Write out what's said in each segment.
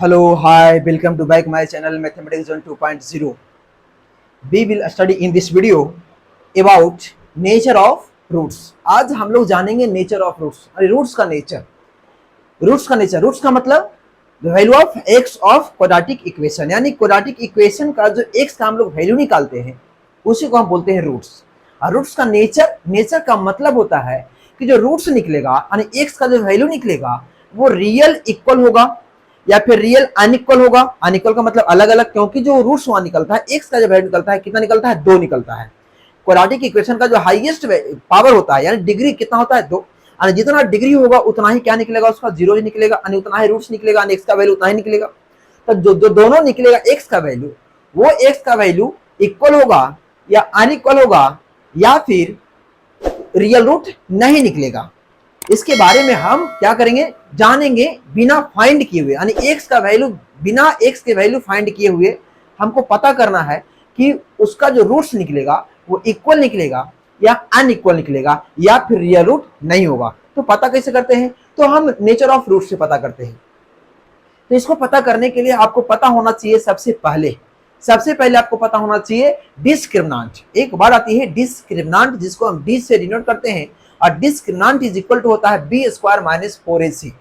Hello, hi, welcome to back my channel Mathematics Zone 2.0. We will study in this video about nature of roots. आज हम लोग जानेंगे nature of roots. अरे roots का nature, roots का मतलब the value of x of quadratic equation, यानी quadratic equation का जो एक्स का हम लोग वैल्यू निकालते हैं उसी को हम बोलते हैं रूट्स। और रूट्स का नेचर का मतलब होता है कि जो रूट्स निकलेगा यानी एक्स का जो वैल्यू निकलेगा वो रियल इक्वल होगा या फिर रियल अनइक्वल होगा। अनइक्वल का मतलब अलग अलग, क्योंकि जो रूट्स वहां निकलता है एक्स का जो वैल्यू निकलता है कितना निकलता है, 2 निकलता है। क्वाड्रेटिक इक्वेशन का जो हाईएस्ट पावर होता है यानी डिग्री कितना होता है, 2। यानी जितना डिग्री होगा उतना ही क्या निकलेगा, उसका जीरो ही निकलेगा, यानी उतना ही रूट्स निकलेगा, यानी एक्स का वैल्यू उतना ही निकलेगा। तो जो दोनों निकलेगा एक्स का वैल्यू, वो एक्स का वैल्यू इक्वल होगा या अनइक्वल होगा या फिर रियल रूट नहीं निकलेगा। इसके बारे में हम क्या करेंगे, जानेंगे बिना फाइंड किए हुए, यानी एक्स का वैल्यू बिना एक्स के वैल्यू फाइंड किए हुए हमको पता करना है कि उसका जो रूट्स निकलेगा वो इक्वल निकलेगा या अनइक्वल निकलेगा या फिर रियल रूट नहीं होगा। तो पता कैसे करते हैं, तो हम नेचर ऑफ रूट से पता करते हैं। तो इसको पता करने के लिए आपको पता होना चाहिए सबसे पहले आपको पता होना चाहिए डिस्क्रिमिनेंट। एक बार आती है डिस्क्रिमिनेंट, जिसको हम डी से डिनोट करते हैं, और डिस्क्रिमिनेंट इज इक्वल टू होता है बी स्क्वायर माइनस 4ac।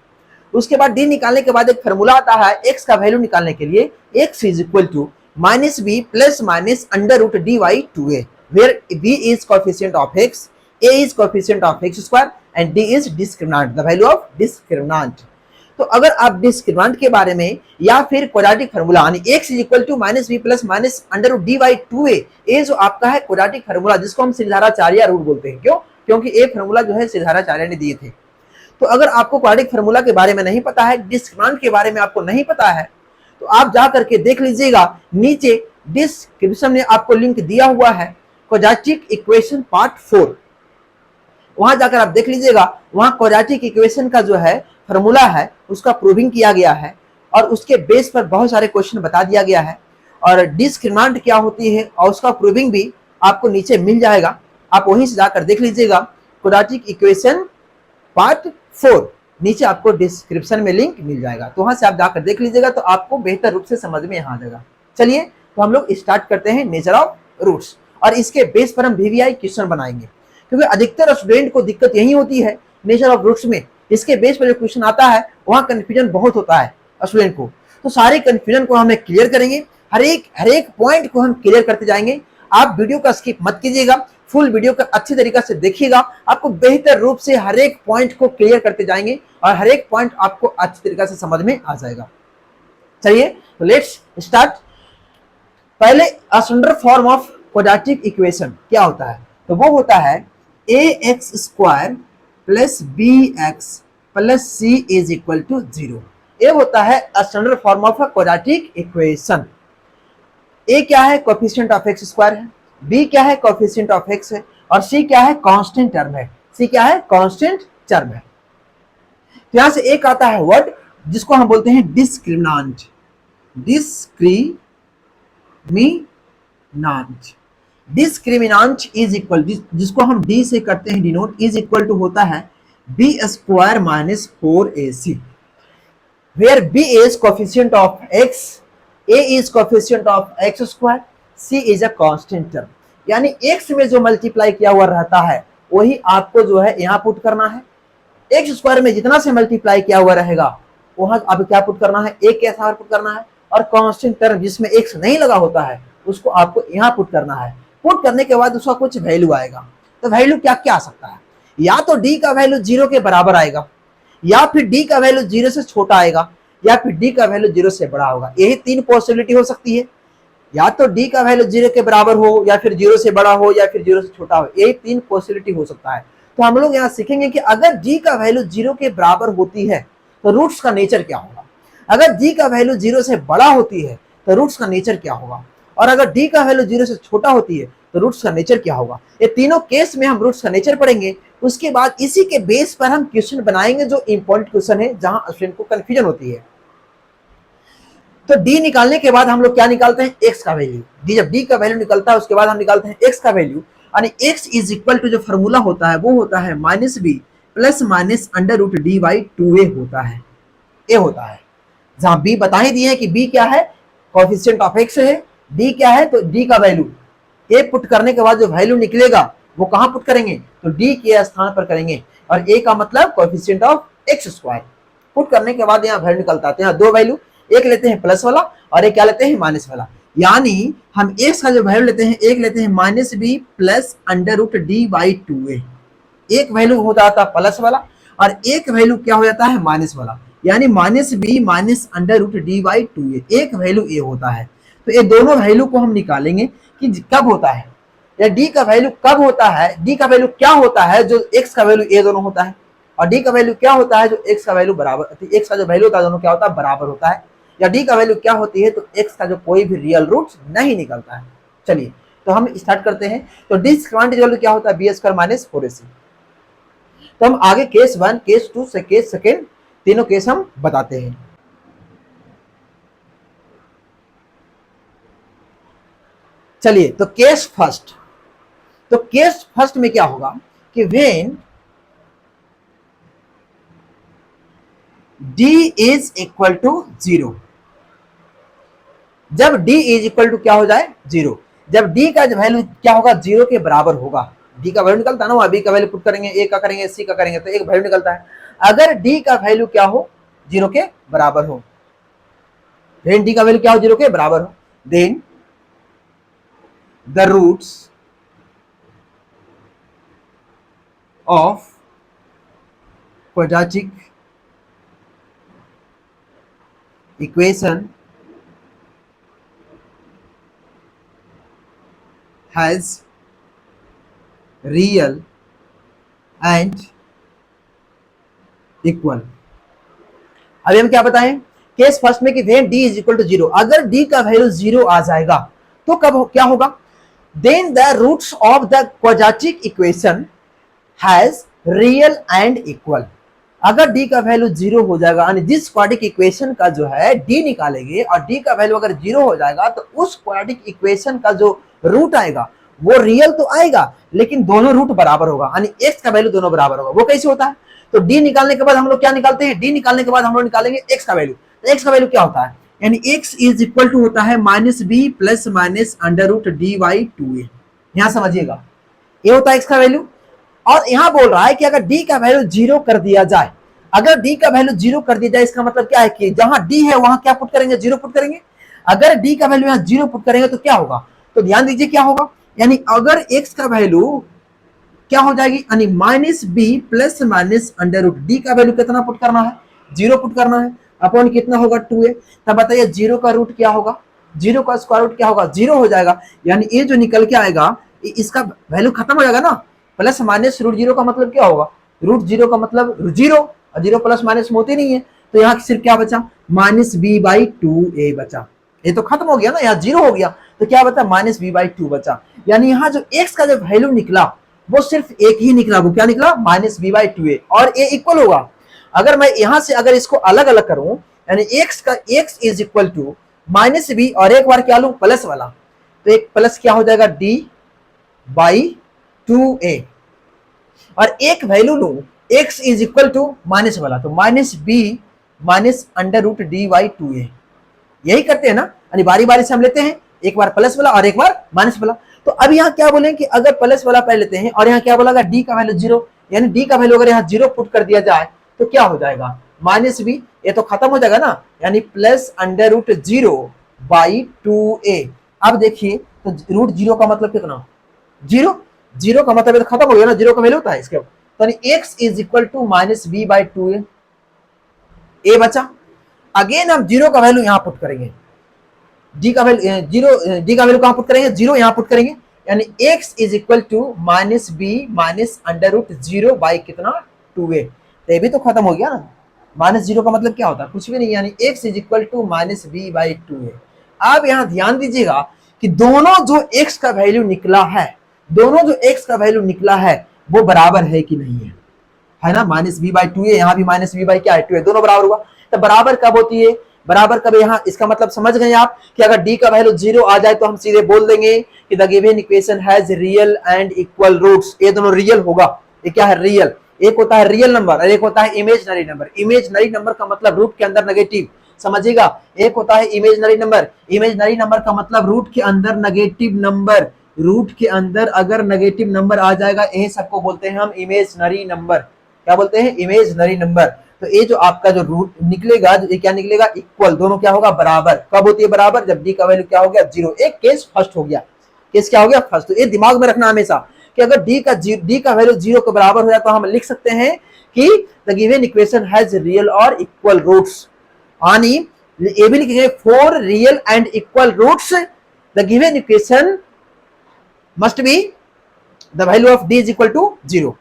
उसके बाद डी निकालने के बाद एक फॉर्मूला आता है एक्स का वैल्यू निकालने के लिए, x is equal to minus B plus minus under root d by 2a, where b is coefficient of x, a is coefficient of x square and d is discriminant, the value of discriminant. तो अगर आप discriminant के बारे में या फिर quadratic formula यानी x is equal to minus B plus minus under root d by 2a, ये जो आपका है क्वाड्रेटिक फार्मूला जिसको हम श्रीधराचार्य रूल बोलते हैं। क्यों? क्योंकि ये फार्मूला जो है श्रीधराचार्य ने दिए थे। तो अगर आपको क्वाड्रेटिक फार्मूला के बारे में नहीं पता है, डिस्क्रिमिनेंट के बारे में आपको नहीं पता है, तो आप जा करके देख लीजिएगा, नीचे डिस्क्रिप्शन में आपको लिंक दिया हुआ है क्वाड्रेटिक इक्वेशन पार्ट 4, वहां जाकर आप देख लीजिएगा। वहां क्वाड्रेटिक इक्वेशन का जो है फार्मूला है उसका प्रूविंग किया गया है और उसके बेस पर बहुत सारे क्वेश्चन बता दिया गया है, और डिस्क्रिमिनेंट क्या होती है और उसका प्रूविंग भी आपको नीचे मिल जाएगा। आप वहीं से जाकर देख लीजिएगा क्वाड्रेटिक इक्वेशन पार्ट 4, नीचे आपको डिस्क्रिप्शन में लिंक मिल जाएगा, तो वहां से आप जाकर देख लीजिएगा, तो आपको बेहतर रूप से समझ में यहाँ आ जाएगा। चलिए तो हम लोग स्टार्ट करते हैं नेचर ऑफ रूट्स, और इसके बेस पर हम वीवीआई क्वेश्चन बनाएंगे, क्योंकि अधिकतर स्टूडेंट को दिक्कत यही होती है नेचर ऑफ रूट्स में। इसके बेस पर जो क्वेश्चन आता है वहां कंफ्यूजन बहुत होता है स्टूडेंट को, तो सारे कंफ्यूजन को हमें क्लियर करेंगे, हर एक पॉइंट को हम क्लियर करते जाएंगे। आप वीडियो का स्किप मत कीजिएगा, फुल वीडियो का अच्छी तरीके से देखिएगा, आपको बेहतर रूप से हर एक पॉइंट को क्लियर करते जाएंगे और हर एक पॉइंट आपको अच्छी तरीके से समझ में आ जाएगा। चलिए तो लेट्स स्टार्ट। पहले standard form of quadratic equation क्या होता है, तो वो होता है ax square plus bx plus c is equal to 0। ये होता है standard form of quadratic equation. a क्या है, कोएफिशिएंट ऑफ एक्स स्क्वायर है, b क्या है, कोएफिशिएंट ऑफ x है, और c क्या है, कांस्टेंट टर्म है। c क्या है, कांस्टेंट टर्म है। तो यहां से एक आता है वर्ड जिसको हम बोलते हैं डिस्क्रिमिनेंट। डिस्क्रिमिनेंट इज इक्वल, जिसको हम d से करते हैं डिनोट, इज इक्वल टू होता है b square minus 4ac, where b is coefficient of x, a is coefficient of x square, c is a constant term. यानी x में जो मल्टीप्लाई किया हुआ रहता है वही आपको जो है यहाँ पुट करना है। x स्क्वायर में जितना से मल्टीप्लाई किया हुआ रहेगा वहां आप क्या पुट करना है, a के साथ पुट करना है, और कांस्टेंट टर्म जिसमें x नहीं लगा होता है उसको आपको यहाँ पुट करना है। पुट करने के बाद उसका कुछ वैल्यू आएगा। तो वैल्यू क्या क्या आ सकता है, या तो d का वैल्यू 0 के बराबर आएगा, या फिर d का वैल्यू 0 से छोटा आएगा, या फिर d का वैल्यू 0 से बड़ा होगा। यही 3 पॉसिबिलिटी हो सकती है, या तो d का वैल्यू 0 के बराबर हो, या फिर 0 से बड़ा हो, या फिर 0 से छोटा हो। यही 3 पॉसिबिलिटी हो सकता है। तो हम लोग यहाँ सीखेंगे कि अगर d का वैल्यू 0 के बराबर होती है तो रूट्स का नेचर क्या होगा, अगर d का वैल्यू 0 से बड़ा होती है तो रूट्स का नेचर क्या होगा, और अगर d का वैल्यू 0 से छोटा होती है तो रूट्स का नेचर क्या होगा। ये तीनों केस में हम रूट्स का नेचर पढ़ेंगे। उसके बाद इसी के बेस पर हम क्वेश्चन बनाएंगे जो इंपॉर्टेंट क्वेश्चन है, जहां स्टूडेंट को कंफ्यूजन होती है। तो d निकालने के बाद हम लोग क्या निकालते हैं, x का वैल्यू। d जब d का वैल्यू निकलता है उसके बाद हम निकालते हैं x का वैल्यू, यानी x इज इक्वल टू जो फॉर्मूला होता है वो होता है minus b plus minus under root d by 2a होता है, ये होता है। जहां b बता ही दिए हैं कि b क्या है, कोएफिशिएंट ऑफ x है, d क्या है, तो d का वैल्यू a पुट करने के बाद जो वैल्यू निकलेगा वो कहां पुट करेंगे, तो d के स्थान पर करेंगे, और a का मतलब coefficient of x square. Put करने के बाद यहाँ वैल्यू निकलता है, यहाँ दो वैल्यू, एक लेते हैं प्लस वाला और एक क्या लेते हैं, माइनस वाला। यानी हम x का जो वैल्यू लेते हैं, एक लेते हैं minus B plus under root d by 2a। एक वैल्यू हो जाता है प्लस वाला और एक वैल्यू क्या हो जाता है, माइनस वाला, यानी minus b minus under root d by 2a, एक वैल्यू a होता है। तो ये दोनों वैल्यू को हम निकालेंगे कि कब होता है, या d का वैल्यू कब होता है, d का वैल्यू क्या होता है जो x का वैल्यू a दोनों होता है, और d का वैल्यू क्या होता है जो x का वैल्यू बराबर, x का जो वैल्यू होता है दोनों क्या होता है, बराबर होता है, या d का वैल्यू क्या होती है, तो x का जो कोई भी रियल रूट नहीं निकलता है। चलिए तो हम स्टार्ट करते हैं। तो d क्वांटिटी वैल्यू क्या होता है, b स्क्वायर माइनस 4ac। तो हम आगे केस 1, केस 2 से केस सेकेंड तीनों केस हम बताते हैं। चलिए तो केस फर्स्ट, तो केस फर्स्ट में क्या होगा कि when d is equal to 0, जब d इज इक्वल टू क्या हो जाए, 0, जब d का वैल्यू क्या होगा, 0 के बराबर होगा, d का वैल्यू निकलता है ना, वहां b का वैल्यू पुट करेंगे, a का करेंगे, c का करेंगे, तो एक वैल्यू निकलता है। अगर d का वैल्यू क्या हो, 0 के बराबर हो, देन d का वैल्यू क्या हो, 0 के बराबर हो, then the roots of quadratic equation has real and equal। अभी हम क्या बताएं, केस फर्स्ट में कि when d is equal to 0, अगर d का वैल्यू 0 आ जाएगा तो कब क्या होगा, then the roots of the quadratic equation has real and equal. अगर d का वैल्यू 0 हो जाएगा, यानी जिस क्वाड्रेटिक इक्वेशन का जो है d निकालेंगे और d का वैल्यू अगर 0 हो जाएगा तो उस क्वाड्रेटिक इक्वेशन का जो रूट आएगा वो रियल तो आएगा लेकिन दोनों रूट बराबर होगा, यानी x का वैल्यू दोनों बराबर होगा। वो कैसे होता है, तो d निकालने के बाद हम लोग क्या निकालते हैं, d निकालने के बाद हम लोग निकालेंगे x का वैल्यू। तो x का वैल्यू क्या होता है, यानी x इज इक्वल टू होता है minus B plus minus under root d by 2a। यहां समझिएगा, ये होता है x का वैल्यू। और यहां बोल रहा है कि अगर d का वैल्यू 0 कर दिया जाए, अगर d का वैल्यू 0 कर दिया जाए, इसका मतलब क्या है कि जहां d है वहां क्या पुट करेंगे, 0 पुट करेंगे। अगर d का वैल्यू यहां 0 पुट करेंगे तो क्या होगा, तो ध्यान दीजिए क्या होगा, यानी अगर x का वैल्यू क्या हो जाएगी, यानी minus B plus minus under root, d का वैल्यू कितना पुट करना है, 0 पुट करना है, अपॉन कितना होगा 2a। तब बताइए 0 का रूट क्या होगा, 0 का स्क्वायर रूट क्या होगा, 0 हो जाएगा। यानी ये जो निकल के आएगा इसका वैल्यू खत्म हो जाएगा ना, प्लस माइनस रूट 0 का मतलब क्या होगा, रूट 0 का मतलब 0, और 0 प्लस माइनस होती नहीं है, तो यहाँ सिर्फ क्या बचा, माइनस बी बाई 2a बचा। ये तो खत्म हो गया ना, यहाँ 0 हो गया तो क्या बचा, माइनस बी बाई 2 बचा। यानी यहाँ जो x का जो वैल्यू निकला वो सिर्फ एक ही निकला, वो क्या निकला, माइनस बी बाई 2a, और a इक्वल होगा। अगर मैं यहां से अगर इसको अलग अलग करूं, यानी x का x is equal to minus b और एक बार क्या लूं, प्लस वाला, तो एक प्लस क्या हो जाएगा, d बाई 2a, और एक वैल्यू लूं x is equal to minus वाला, तो minus b minus under root d by 2a। यही करते हैं ना, यानी बारी बारी से हम लेते हैं, एक बार प्लस वाला और एक बार माइनस वाला। तो अब यहाँ क्या बोलेंगे कि अगर प्लस वाला पहले लेते हैं और यहाँ क्या बोला, डी का वैल्यू 0, यानी डी का वैल्यू अगर यहाँ 0 पुट कर दिया जाए तो क्या हो जाएगा, माइनस बी, ये तो खत्म हो जाएगा ना, यानी plus under root 0 by 2a। अब देखिए तो रूट 0 का मतलब कितना, 0, 0 का मतलब तो खत्म हो गया ना, 0 का वैल्यू होता है इसके, तो x is equal to minus b by 2a, a बचा। अगेन हम 0 का वैल्यू यहाँ पुट करेंगे, डी का वैल्यू 0, डी का वैल्यू कहां पुट करेंगे, 0 यहां पुट करेंगे, यानी x is equal to minus b minus under root 0 by कितना 2a। तो ये भी तो खत्म हो गया ना, माइनस 0 का मतलब क्या होता है, कुछ भी नहीं, यानी x is equal to minus b by 2a। अब यहां ध्यान दीजिएगा कि दोनों जो x का वैल्यू निकला है, दोनों जो x का वैल्यू निकला है वो बराबर है कि नहीं है ना, माइनस बी बाई 2a, यहाँ भी माइनस बी बाई क्या है 2a, दोनों बराबर हुआ। तो बराबर कब होती है, बराबर कब, यहाँ इसका मतलब समझ गए आप कि अगर d का वैल्यू 0 आ जाए तो हम सीधे बोल देंगे कि the given equation has real and equal roots. ये दोनों रियल होगा, ये क्या है, रियल। एक होता है रियल नंबर और एक होता है इमेजिनरी नंबर। इमेजिनरी नंबर का मतलब रूट के अंदर नेगेटिव, समझिएगा। एक होता है इमेजिनरी नंबर, इमेजिनरी नंबर का मतलब रूट के अंदर नेगेटिव नंबर, रूट के अंदर अगर नेगेटिव नंबर आ जाएगा यही सबको बोलते हैं हम इमेजिनरी नंबर। क्या बोलते हैं? Imaginary number. तो ये जो आपका जो रूट निकलेगा, ये क्या निकलेगा? इक्वल, दोनों क्या होगा? बराबर। कब होती है बराबर? जब डी का वैल्यू क्या हो गया? 0। एक केस फर्स्ट हो गया, केस क्या हो गया? फर्स्ट। तो ये दिमाग में रखना हमेशा कि अगर डी का वैल्यू 0 के बराबर हो जाए तो हम लिख सकते हैं कि the given equation has real और इक्वल रूट्स। यानी ये भी लिखेंगे for real and equal roots the given equation must be the value of d is equal to 0।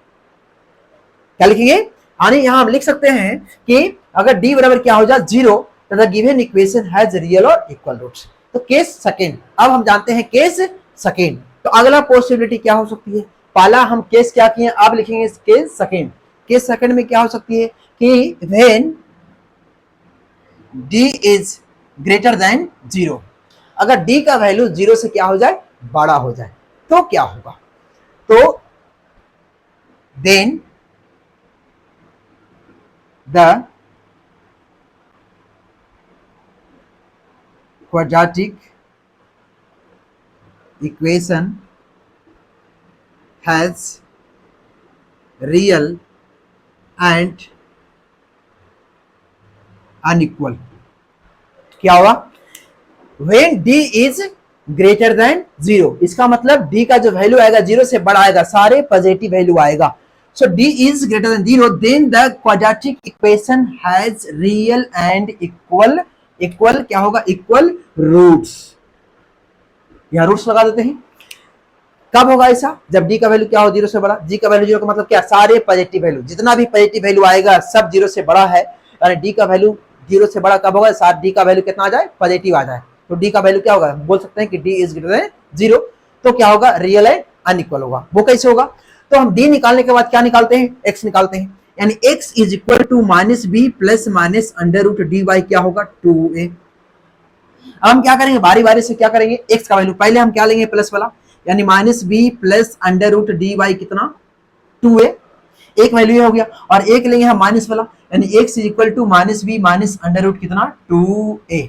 क्या लिखेंगे? यानी यहां हम लिख सकते हैं कि अगर डी बराबर क्या हो जाए? 0, तो the given equation has real और इक्वल रूट्स। तो केस सेकेंड, अब हम जानते हैं केस सेकेंड। तो अगला पॉसिबिलिटी क्या हो सकती है? पहला हम केस क्या किए, अब लिखेंगे केस सेकेंड। केस सेकेंड में क्या हो सकती है कि when D is greater than 0, अगर डी का वैल्यू 0 से क्या हो जाए? बड़ा हो जाए, तो क्या होगा? तो then the quadratic equation has real and unequal। क्या होगा? when d is greater than 0, इसका मतलब d का जो वैल्यू आएगा 0 से बड़ा आएगा, सारे पॉजिटिव वैल्यू आएगा। So d is greater than 0, then the quadratic equation has real and equal क्या होगा? equal roots। यहाँ रूट्स लगा देते हैं। कब होगा ऐसा? जब d का वैल्यू क्या हो? 0 से बड़ा। d का वैल्यू 0 का मतलब क्या? सारे पॉजिटिव वैल्यू, जितना भी पॉजिटिव वैल्यू आएगा सब 0 से बड़ा है। यानी d का वैल्यू 0 से बड़ा कब होगा? साथ d का वैल्यू कितना आ जाए? पॉजिटिव आ जाए। तो d का वैल्यू क्या होगा? बोल सकते हैं कि d इज ग्रेटर देन 0। तो क्या होगा? रियल एंड अनइक्वल होगा। वो कैसे होगा? तो हम d निकालने के बाद क्या निकालते हैं? x निकालते हैं। यानी x is equal to minus B plus minus under root d by क्या होगा? 2a। अब हम क्या करेंगे? बारी बारी से क्या करेंगे? x का वैल्यू पहले हम क्या लेंगे? प्लस वाला, यानी minus B plus under root d by कितना? 2a। एक वैल्यू हो गया। और एक लेंगे हम माइनस वाला, यानी x is equal to minus b minus under root कितना? 2a।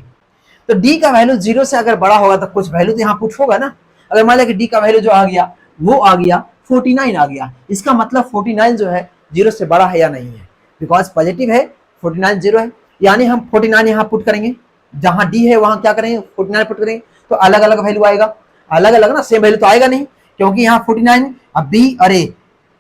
तो d का वैल्यू 0 से अगर बड़ा होगा तो कुछ वैल्यू तो यहाँ पुट होगा ना। अगर मान लिया कि d का वैल्यू जो आ गया वो आ गया 49 आ गया, इसका मतलब 49 जो है 0 से बड़ा है या नहीं है? बिकॉज पॉजिटिव है, 49 0 है, यानी हम 49 यहाँ पुट करेंगे। जहां d है वहां क्या करेंगे? 49 पुट करेंगे। तो अलग अलग वैल्यू आएगा, अलग अलग ना, सेम वैल्यू तो आएगा नहीं, क्योंकि यहाँ 49 अब b और a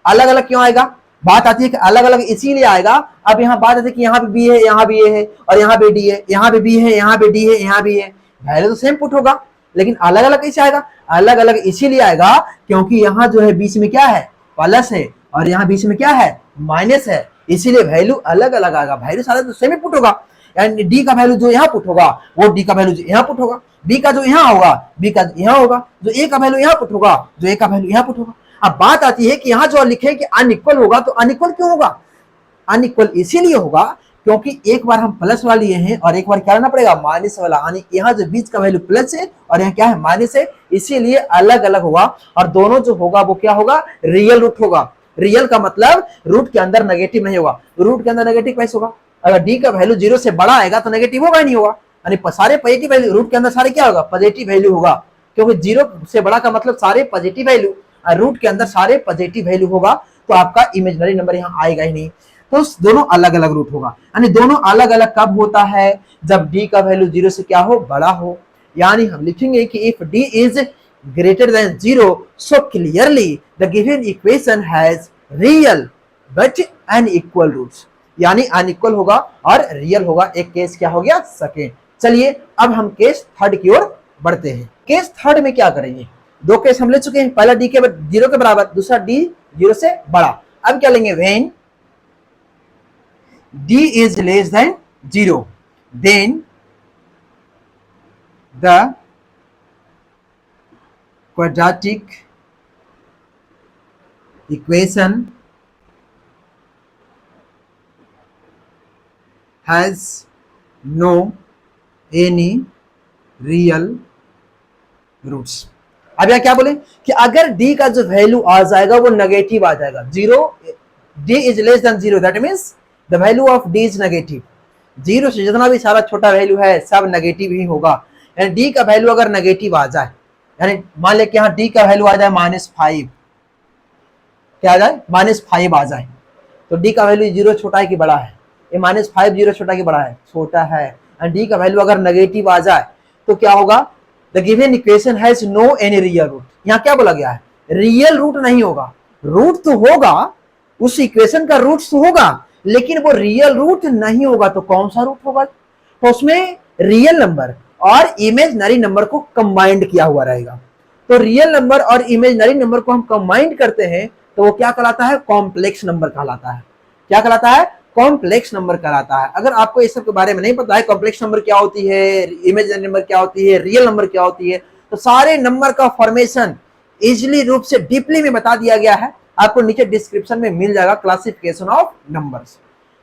अलग अलग क्यों आएगा? बात आती है कि अलग अलग इसीलिए आएगा। अब यहाँ बात आती है कि यहाँ पे b है, यहाँ भी a है, और यहाँ पे d है, यहाँ पे b है, यहाँ पे d है, यहाँ भी है। वैल्यू तो सेम पुट होगा, लेकिन अलग अलग कैसे आएगा? अलग अलग इसीलिए आएगा क्योंकि यहाँ जो है बीच में क्या है? प्लस है, और यहाँ बीच में क्या है? माइनस है, इसीलिए वैल्यू अलग अलग आएगा। वैल्यू सारे तो सेम ही पुट होगा। यानी डी का वैल्यू जो यहाँ पुट होगा वो डी का वैल्यू जो यहाँ पुट होगा, बी का जो यहाँ होगा बी का यहाँ होगा, जो ए का वैल्यू यहाँ पुट होगा जो ए का वैल्यू यहाँ पुट होगा। अब बात आती है कि यहाँ जो लिखे कि अनइक्वल होगा, तो अनइक्वल क्यों होगा? अनइक्वल इसीलिए होगा क्योंकि एक बार हम प्लस वाला लिए हैं और एक बार क्या करना पड़ेगा? माइनस वाला। यानी यहाँ जो बीच का वैल्यू प्लस है और यहाँ क्या है? माइनस है, इसीलिए अलग अलग होगा। और दोनों जो होगा वो क्या होगा? रियल रूट होगा। रियल का मतलब रूट के अंदर नेगेटिव नहीं होगा। रूट के अंदर नेगेटिव कैसे होगा? अगर डी का वैल्यू 0 से बड़ा आएगा तो नेगेटिव होगा ही नहीं होगा। यानी सारे पॉजिटिव वैल्यू रूट के अंदर सारे क्या होगा? पॉजिटिव वैल्यू होगा, क्योंकि 0 से बड़ा का मतलब सारे पॉजिटिव वैल्यू, रूट के अंदर सारे पॉजिटिव वैल्यू होगा, तो आपका इमेजिनरी नंबर यहाँ आएगा ही नहीं। तो दोनों अलग अलग रूट होगा। यानी दोनों अलग अलग कब होता है? जब डी का वैल्यू 0 से क्या हो? बड़ा हो। यानी हम लिखेंगे कि if d is greater than 0, so clearly the given equation has real but unequal roots. यानी अनइक्वल होगा और रियल होगा। एक केस क्या हो गया? सेकेंड। चलिए अब हम केस थर्ड की ओर बढ़ते हैं। केस थर्ड में क्या करेंगे? दो केस हम ले चुके हैं, पहला डी के 0 के बराबर, दूसरा डी 0 से बड़ा। अब क्या लेंगे? When d is less than 0, then the quadratic equation has no any real roots। अब यह क्या बोले कि अगर d का जो वैल्यू आ जाएगा वो नेगेटिव आ जाएगा। 0, d is less than 0, that means the value of d is negative। Zero से जितना भी सारा छोटा वैल्यू है सब नेगेटिव ही होगा। यानी डी का वैल्यू अगर नेगेटिव आ जाए, यानी मान ले कि यहाँ डी का वैल्यू आ जाए -5, क्या आ जाए -5 आ जाए, तो डी का वैल्यू जीरो छोटा है कि बड़ा है? ये -5 जीरो छोटा कि बड़ा है? छोटा है। एंड डी का वैल्यू अगर नेगेटिव आ जाए तो क्या होगा? The given equation has no any real root. यहाँ क्या बोला गया है? रियल रूट नहीं होगा। रूट तो होगा, उस इक्वेशन का रूट तो होगा, लेकिन वो रियल रूट नहीं होगा। तो कौन सा रूट होगा? तो उसमें रियल नंबर और इमेजनरी नंबर को कंबाइंड किया हुआ रहेगा। तो रियल नंबर और इमेजनरी नंबर को हम कंबाइंड करते हैं तो वो क्या कहलाता है? कॉम्प्लेक्स नंबर कहलाता है। क्या कहलाता है? कॉम्प्लेक्स नंबर कहलाता है। अगर आपको इस सब के बारे में नहीं पता है, कॉम्प्लेक्स नंबर क्या होती है, इमेजिनरी नंबर क्या होती है, रियल नंबर क्या होती है, तो सारे नंबर का फॉर्मेशन इजिली रूप से डीपली में बता दिया गया है। आपको नीचे डिस्क्रिप्शन में मिल जाएगा क्लासिफिकेशन ऑफ नंबर्स,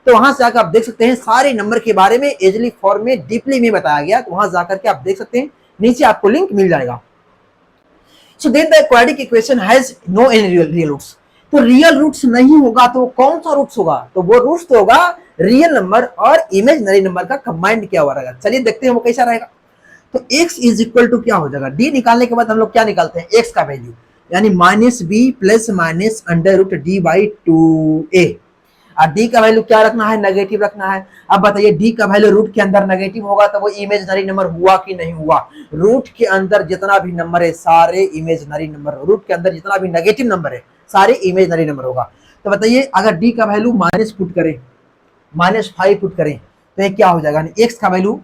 तो वहां से आकर आप देख सकते हैं सारे नंबर के बारे में इजिली फॉर्म में डीपली में बताया गया। तो वहां जाकर के आप देख सकते हैं, नीचे आपको लिंक मिल जाएगा। So then the quadratic equation has no any real roots. तो रियल रूट्स नहीं होगा तो कौन सा रूट्स होगा? तो वो रूट्स तो होगा रियल नंबर और इमेजिनरी नंबर का कंबाइंड किया हुआ रहेगा। चलिए देखते हैं वो कैसा रहेगा। तो x इज इक्वल टू क्या हो जाएगा? d निकालने के बाद हम लोग क्या निकालते हैं? x का वैल्यू, यानी -b plus minus under root d by 2a। और d का वैल्यू क्या रखना है? नेगेटिव रखना है। अब बताइए d का वैल्यू रूट के अंदर नेगेटिव होगा तो वो इमेजिनरी नंबर हुआ कि नहीं हुआ? रूट के अंदर जितना भी नंबर है सारे इमेजिनरी नंबर, रूट के अंदर जितना भी नेगेटिव नंबर है सारे इमेजिनरी नंबर होगा। तो बताइए अगर d का वैल्यू माइनस पुट करें, -5 पुट करें तो ये क्या हो जाएगा? x का value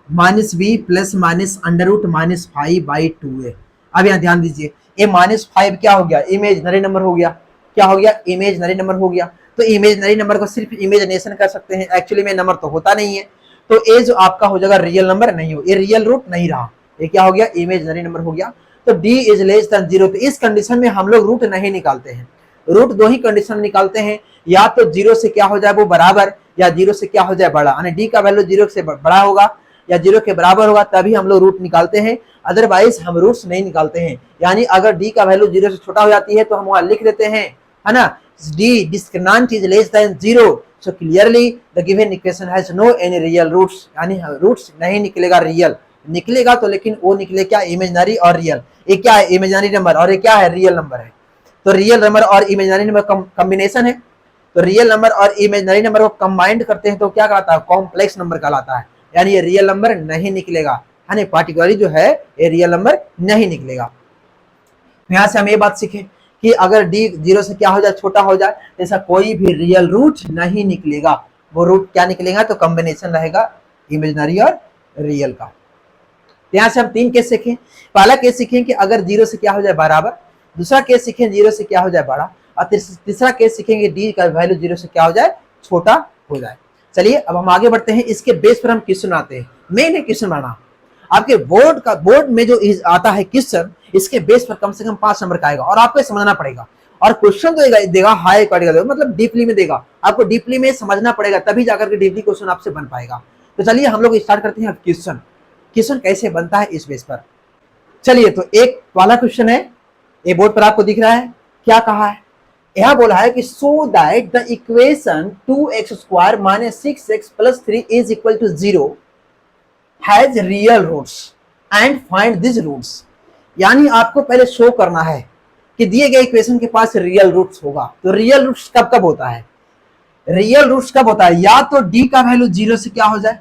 -b plus minus under root -5/2a। अब यहाँ ध्यान दीजिए, ये -5 क्या हो गया? इमेजिनरी नंबर हो गया। क्या हो गया? इमेजिनरी नंबर हो गया। तो इमेजिनरी नंबर को सिर्फ इमेजिनेशन कर सकते हैं, एक्चुअली में नंबर तो होता नहीं है। तो ये जो आपका हो जाएगा रियल नंबर नहीं हो, ये रियल रूट नहीं रहा, ये क्या हो गया? इमेजिनरी नंबर हो गया। तो d इज लेस देन 0। तो इस कंडीशन में हम लोग रूट नहीं निकालते हैं। रूट दो ही कंडीशन निकालते हैं, या तो 0 से क्या हो जाए वो बराबर, या 0 से क्या हो जाए बड़ा। यानी d का वैल्यू 0 से बड़ा होगा या 0 के बराबर होगा तभी हम लोग रूट निकालते हैं, अदरवाइज हम रूट्स नहीं निकालते हैं। यानी अगर d का वैल्यू 0 से छोटा हो जाती है तो हम वहां लिख देते हैं, है ना, d discriminant is less than 0, so clearly the given equation has no any real roots। यानी रूट्स नहीं निकलेगा, रियल निकलेगा तो, लेकिन वो निकले क्या? इमेजिनरी और रियल। ये क्या है? इमेजिनरी नंबर, और ये क्या है? रियल नंबर है। तो रियल नंबर और इमेजिनरी नंबर कॉम्बिनेशन है, तो रियल नंबर और इमेजिनरी नंबर को कंबाइंड करते हैं तो क्या कहलाता है? कॉम्प्लेक्स नंबर कहलाता है। यानी ये रियल नंबर नहीं निकलेगा, यानी पार्टिकुलरली जो है ये रियल नंबर नहीं निकलेगा। यहाँ से हम ये बात सीखें कि अगर d 0 से क्या हो जाए? छोटा हो जाए, ऐसा कोई भी रियल रूट नहीं निकलेगा। वो रूट क्या निकलेगा? तो कॉम्बिनेशन रहेगा इमेजिनरी और रियल का। यहाँ से हम 3 केस सीखें। पहला केस सीखें कि अगर 0 से क्या हो जाए? बराबर। दूसरा केस सीखें 0 से क्या हो जाए? बड़ा। और तीसरा केस सीखेंगे डी का वैल्यू 0 से क्या हो जाए? छोटा हो जाए। चलिए अब हम आगे बढ़ते हैं। इसके बेस पर हम क्वेश्चन आते हैं। मेन है क्वेश्चन बनाना। आपके बोर्ड में जो आता है क्वेश्चन, इसके बेस पर कम से कम 5 नंबर का आएगा और आपको समझना पड़ेगा। और क्वेश्चन तो देगा हाई क्वालिटी का, मतलब डीपली में देगा, आपको डीपली में समझना पड़ेगा तभी जाकर के डीपली क्वेश्चन आपसे बन पाएगा। तो चलिए हम लोग स्टार्ट करते हैं क्वेश्चन कैसे बनता है इस बेस पर। चलिए तो एक वाला क्वेश्चन है, ये बोर्ड पर आपको दिख रहा है। क्या कहा है? यह बोला है कि so that the equation 2x² - 6x + 3 is equal to 0 has real roots and find this roots. यानी आपको पहले शो करना है कि दिए गए इक्वेशन के पास रियल रूट्स होगा। तो रियल रूट्स कब कब होता है? रियल रूट्स कब होता है? या तो d का वैल्यू 0 से क्या हो जाए?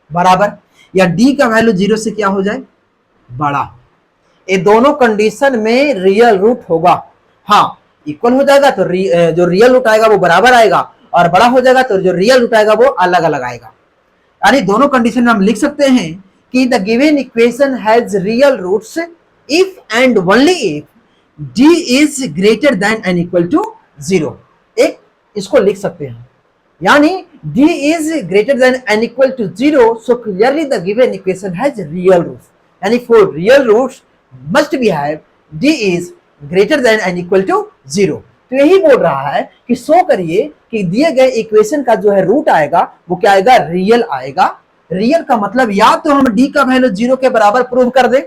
बराबर, या d का वैल्यू 0 से क्या हो जाए? बड़ा। ये दोनों कंडीशन में रियल रूट होगा। हाँ, इक्वल हो जाएगा तो जो रियल रूट आएगा वो बराबर आएगा, और बड़ा हो जाएगा तो जो रियल रूट आएगा वो अलग अलग आएगा। यानी दोनों कंडीशन में हम लिख सकते हैं कि the given equation has real roots if and only if d is greater than and equal to 0। एक इसको लिख सकते हैं, यानी d is greater than and equal to 0, so clearly the given equation has real roots. यानी for real roots must be have d is greater than and equal to 0। तो यही बोल रहा है कि शो करिए कि दिए गए इक्वेशन का जो है रूट आएगा वो क्या आएगा? रियल आएगा। रियल का मतलब या तो हम d का वैल्यू 0 के बराबर प्रूव कर दें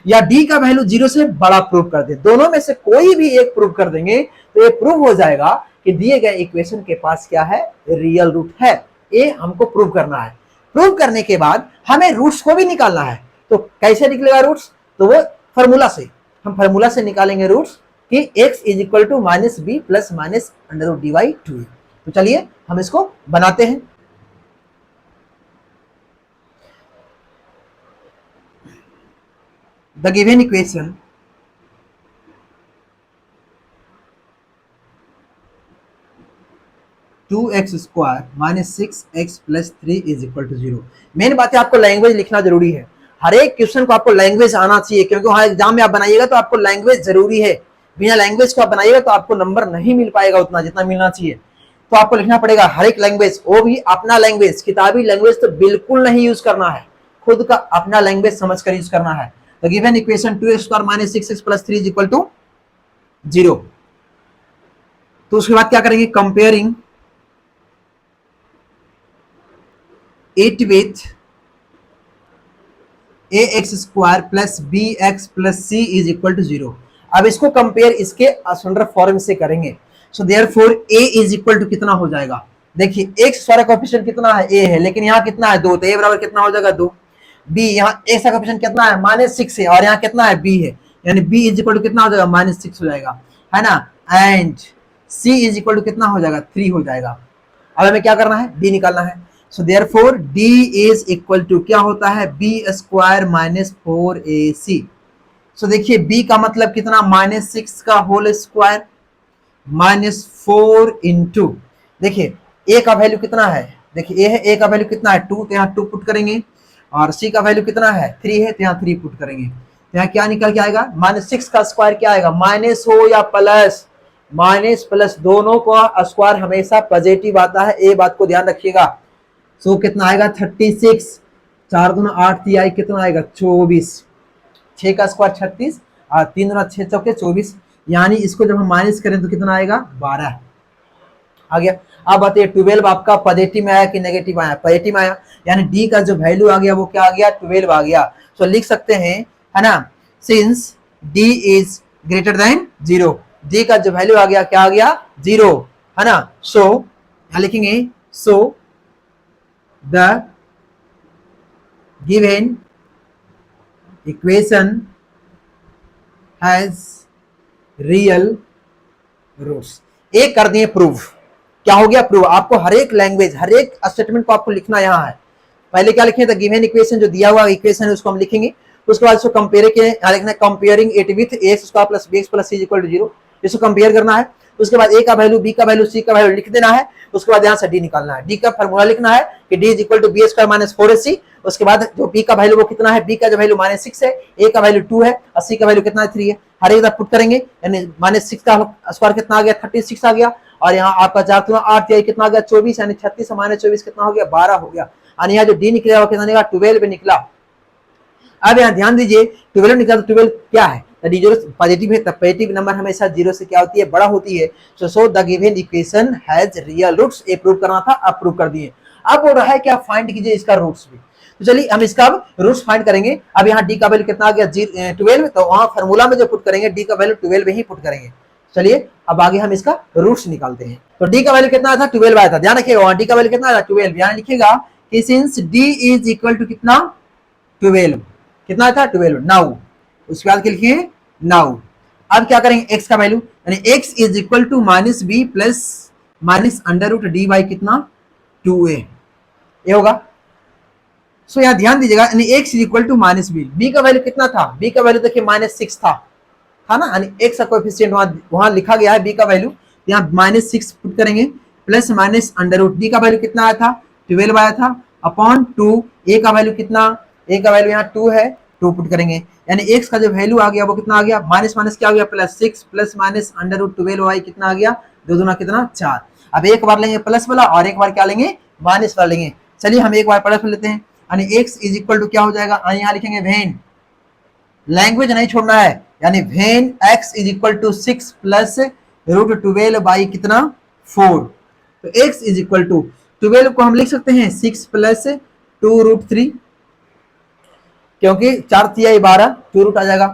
या d का वैल्यू 0 से बड़ा प्रूव कर दें। दोनों में से कोई भी एक प्रूव कर देंगे तो ये प्रूव हो जाएगा कि दिए गए इक्वेशन के पास क्या है? रियल रूट है। ये हमको प्रूव करना है। प्रूव करने के बाद हमें रूट्स को भी निकालना है। तो कैसे निकलेगा रूट्स? तो वो फॉर्मूला से, हम फॉर्मूला से निकालेंगे रूट्स कि x is equal to minus B plus minus under root d by two. तो चलिए हम इसको बनाते हैं। The given equation 2x square minus 6x plus 3 is equal to 0। Main बात है आपको लैंग्वेज लिखना जरूरी है। हर एक क्वेश्चन को आपको लैंग्वेज आना चाहिए, क्योंकि वहां एग्जाम में आप बनाइएगा तो आपको लैंग्वेज जरूरी है। बिना लैंग्वेज को आप बनाइएगा तो आपको नंबर नहीं मिल पाएगा उतना जितना मिलना चाहिए। तो आपको लिखना पड़ेगा हर एक लैंग्वेज, वो भी अपना लैंग्वेज। किताबी लैंग्वेज तो बिल्कुल नहीं यूज करना है, खुद का अपना लैंग्वेज समझ कर यूज करना है। तो given equation 2x square minus 6x plus 3 is equal to 0। तो उसके बाद क्या करेंगे? Comparing it with ax square plus bx plus c is equal to 0। अब इसको कंपेयर इसके स्टैंडर्ड फॉर्म से करेंगे। So therefore a is equal to कितना हो जाएगा? देखिए x स्क्वायर का कोएफिशिएंट कितना है? a है, लेकिन यहाँ कितना है? 2। तो a बराबर कितना हो जाएगा? 2। b यहाँ x का कोएफिशिएंट कितना है? -6 है, और यहाँ कितना है? b है, यानी b इज इक्वल टू कितना हो जाएगा? -6 हो जाएगा, है ना। And c is equal to कितना हो जाएगा? 3 हो जाएगा। अब हमें क्या करना है? d निकालना है। So therefore d is equal to क्या होता है? b square minus 4ac। सो देखिए b का मतलब कितना? -6 का होल स्क्वायर माइनस 4 इंटू, देखिए a का वैल्यू कितना है? देखिए a है, a का वैल्यू कितना है? 2, तो यहाँ 2 पुट करेंगे, और c का वैल्यू कितना है? 3 है, तो यहाँ 3 पुट करेंगे। तो यहाँ क्या निकल के आएगा? -6 का स्क्वायर क्या आएगा? माइनस हो या प्लस, माइनस प्लस दोनों का स्क्वायर हमेशा पॉजिटिव आता है, ये बात को ध्यान रखिएगा। सो कितना आएगा? 36, 4 दूना 8 तिहाई कितना आएगा? 24। 6 का स्क्वायर 36 और 3 दूना 6 चौके 24, यानी इसको जब हम माइनस करें तो कितना आएगा? 12 आ गया। अब बताइए 12 आपका पॉजिटिव में आया कि नेगेटिव आया? पॉजिटिव आया, यानी डी का जो वैल्यू आ गया वो क्या आ गया? 12 आ गया। सो लिख सकते हैं, है ना, since d is greater than 0, d का जो वैल्यू आ गया क्या आ गया? 0, है ना। सो यहाँ लिखेंगे, सो the given equation has real roots। एक कर दिए प्रूव। क्या हो गया? प्रूव। आपको हर एक लैंग्वेज, हर एक स्टेटमेंट को आपको लिखना यहाँ है। पहले क्या लिखें? द गिवन इक्वेशन, जो दिया हुआ इक्वेशन है उसको हम लिखेंगे। उसके बाद इसको कंपेयर के यहाँ लिखना है comparing it with x square plus bx plus c equal to 0। इसको कंपेयर करना है। उसके बाद a का वैल्यू, b का वैल्यू, c का वैल्यू लिख देना है। उसके बाद यहाँ से d निकालना है। d का फार्मूला लिखना है कि d is equal to b square minus 4ac। उसके बाद जो b का वैल्यू वो कितना है? b का जो वैल्यू -6 है, a का वैल्यू 2 है, और c का वैल्यू कितना है? 3 है। हर एक पुट करेंगे, यानी -6 का स्क्वायर कितना आ गया? 36 आ गया, और यहाँ आपका 4 8 कितना आ गया? 24, यानी 36 माइनस 24 कितना हो गया? 12 हो गया। और यहाँ जो d निकला वो कितना निकला? 12 निकला। अब यहाँ ध्यान दीजिए, 12 निकला तो 12 क्या है? डी जीरो पॉजिटिव है, तब पॉजिटिव नंबर हमेशा 0 से क्या होती है? बड़ा होती है। So the given equation has real roots. ये प्रूव करना था, अब प्रूव कर दिए। अब हो रहा है क्या? फाइंड कीजिए इसका रूट्स भी। तो चलिए हम इसका रूट्स फाइंड करेंगे। अब यहाँ डी का वैल्यू कितना आ गया? 12, तो वहां फॉर्मूला में जो पुट करेंगे डी का वैल्यू 12 में ही पुट करेंगे। चलिए अब आगे हम इसका रूट्स निकालते हैं। तो डी का वैल्यू कितना आया था? 12 आया था। ध्यान रखिएगा, वहां डी का वैल्यू कितना आया? 12। यहाँ लिखिएगा कि since d is equal to कितना? 12। कितना आया था? 12। नाउ उसके बाद लिखिए नाउ। अब क्या करेंगे? x का वैल्यू, यानी x is equal to minus B plus minus under root d by कितना? 2a, ये होगा। सो यहाँ ध्यान दीजिएगा, यानी x is equal to minus b. b का वैल्यू कितना था? b का वैल्यू देखिए -6 था ना, यानी x का कोएफिशिएंट वहां लिखा गया है b का वैल्यू, यहाँ -6 पुट करेंगे, plus minus under root. d का वैल्यू कितना आया था? 12 आया था, अपॉन 2। a का वैल्यू कितना? a का वैल्यू यहाँ 2 है, 2 पुट करेंगे, यानी x का जो वैल्यू आ गया वो कितना आ गया? माइनस माइनस क्या हो गया? +6 plus minus under root 12y कितना आ गया? 2 दूना कितना? 4। अब एक बार लेंगे प्लस वाला, और एक बार क्या लेंगे? माइनस वाला लेंगे। चलिए हम एक बार प्लस लेते हैं, यानी x इज इक्वल टू क्या हो जाएगा? यहाँ लिखेंगे वेन, लैंग्वेज नहीं छोड़ना है, यानी when x is equal to 6 plus root 12 by कितना? 4। तो x इज इक्वल टू 12 को हम लिख सकते हैं 6 प्लस 2 रूट 3, क्योंकि 4 तिहाई 12, 2 रूट आ जाएगा,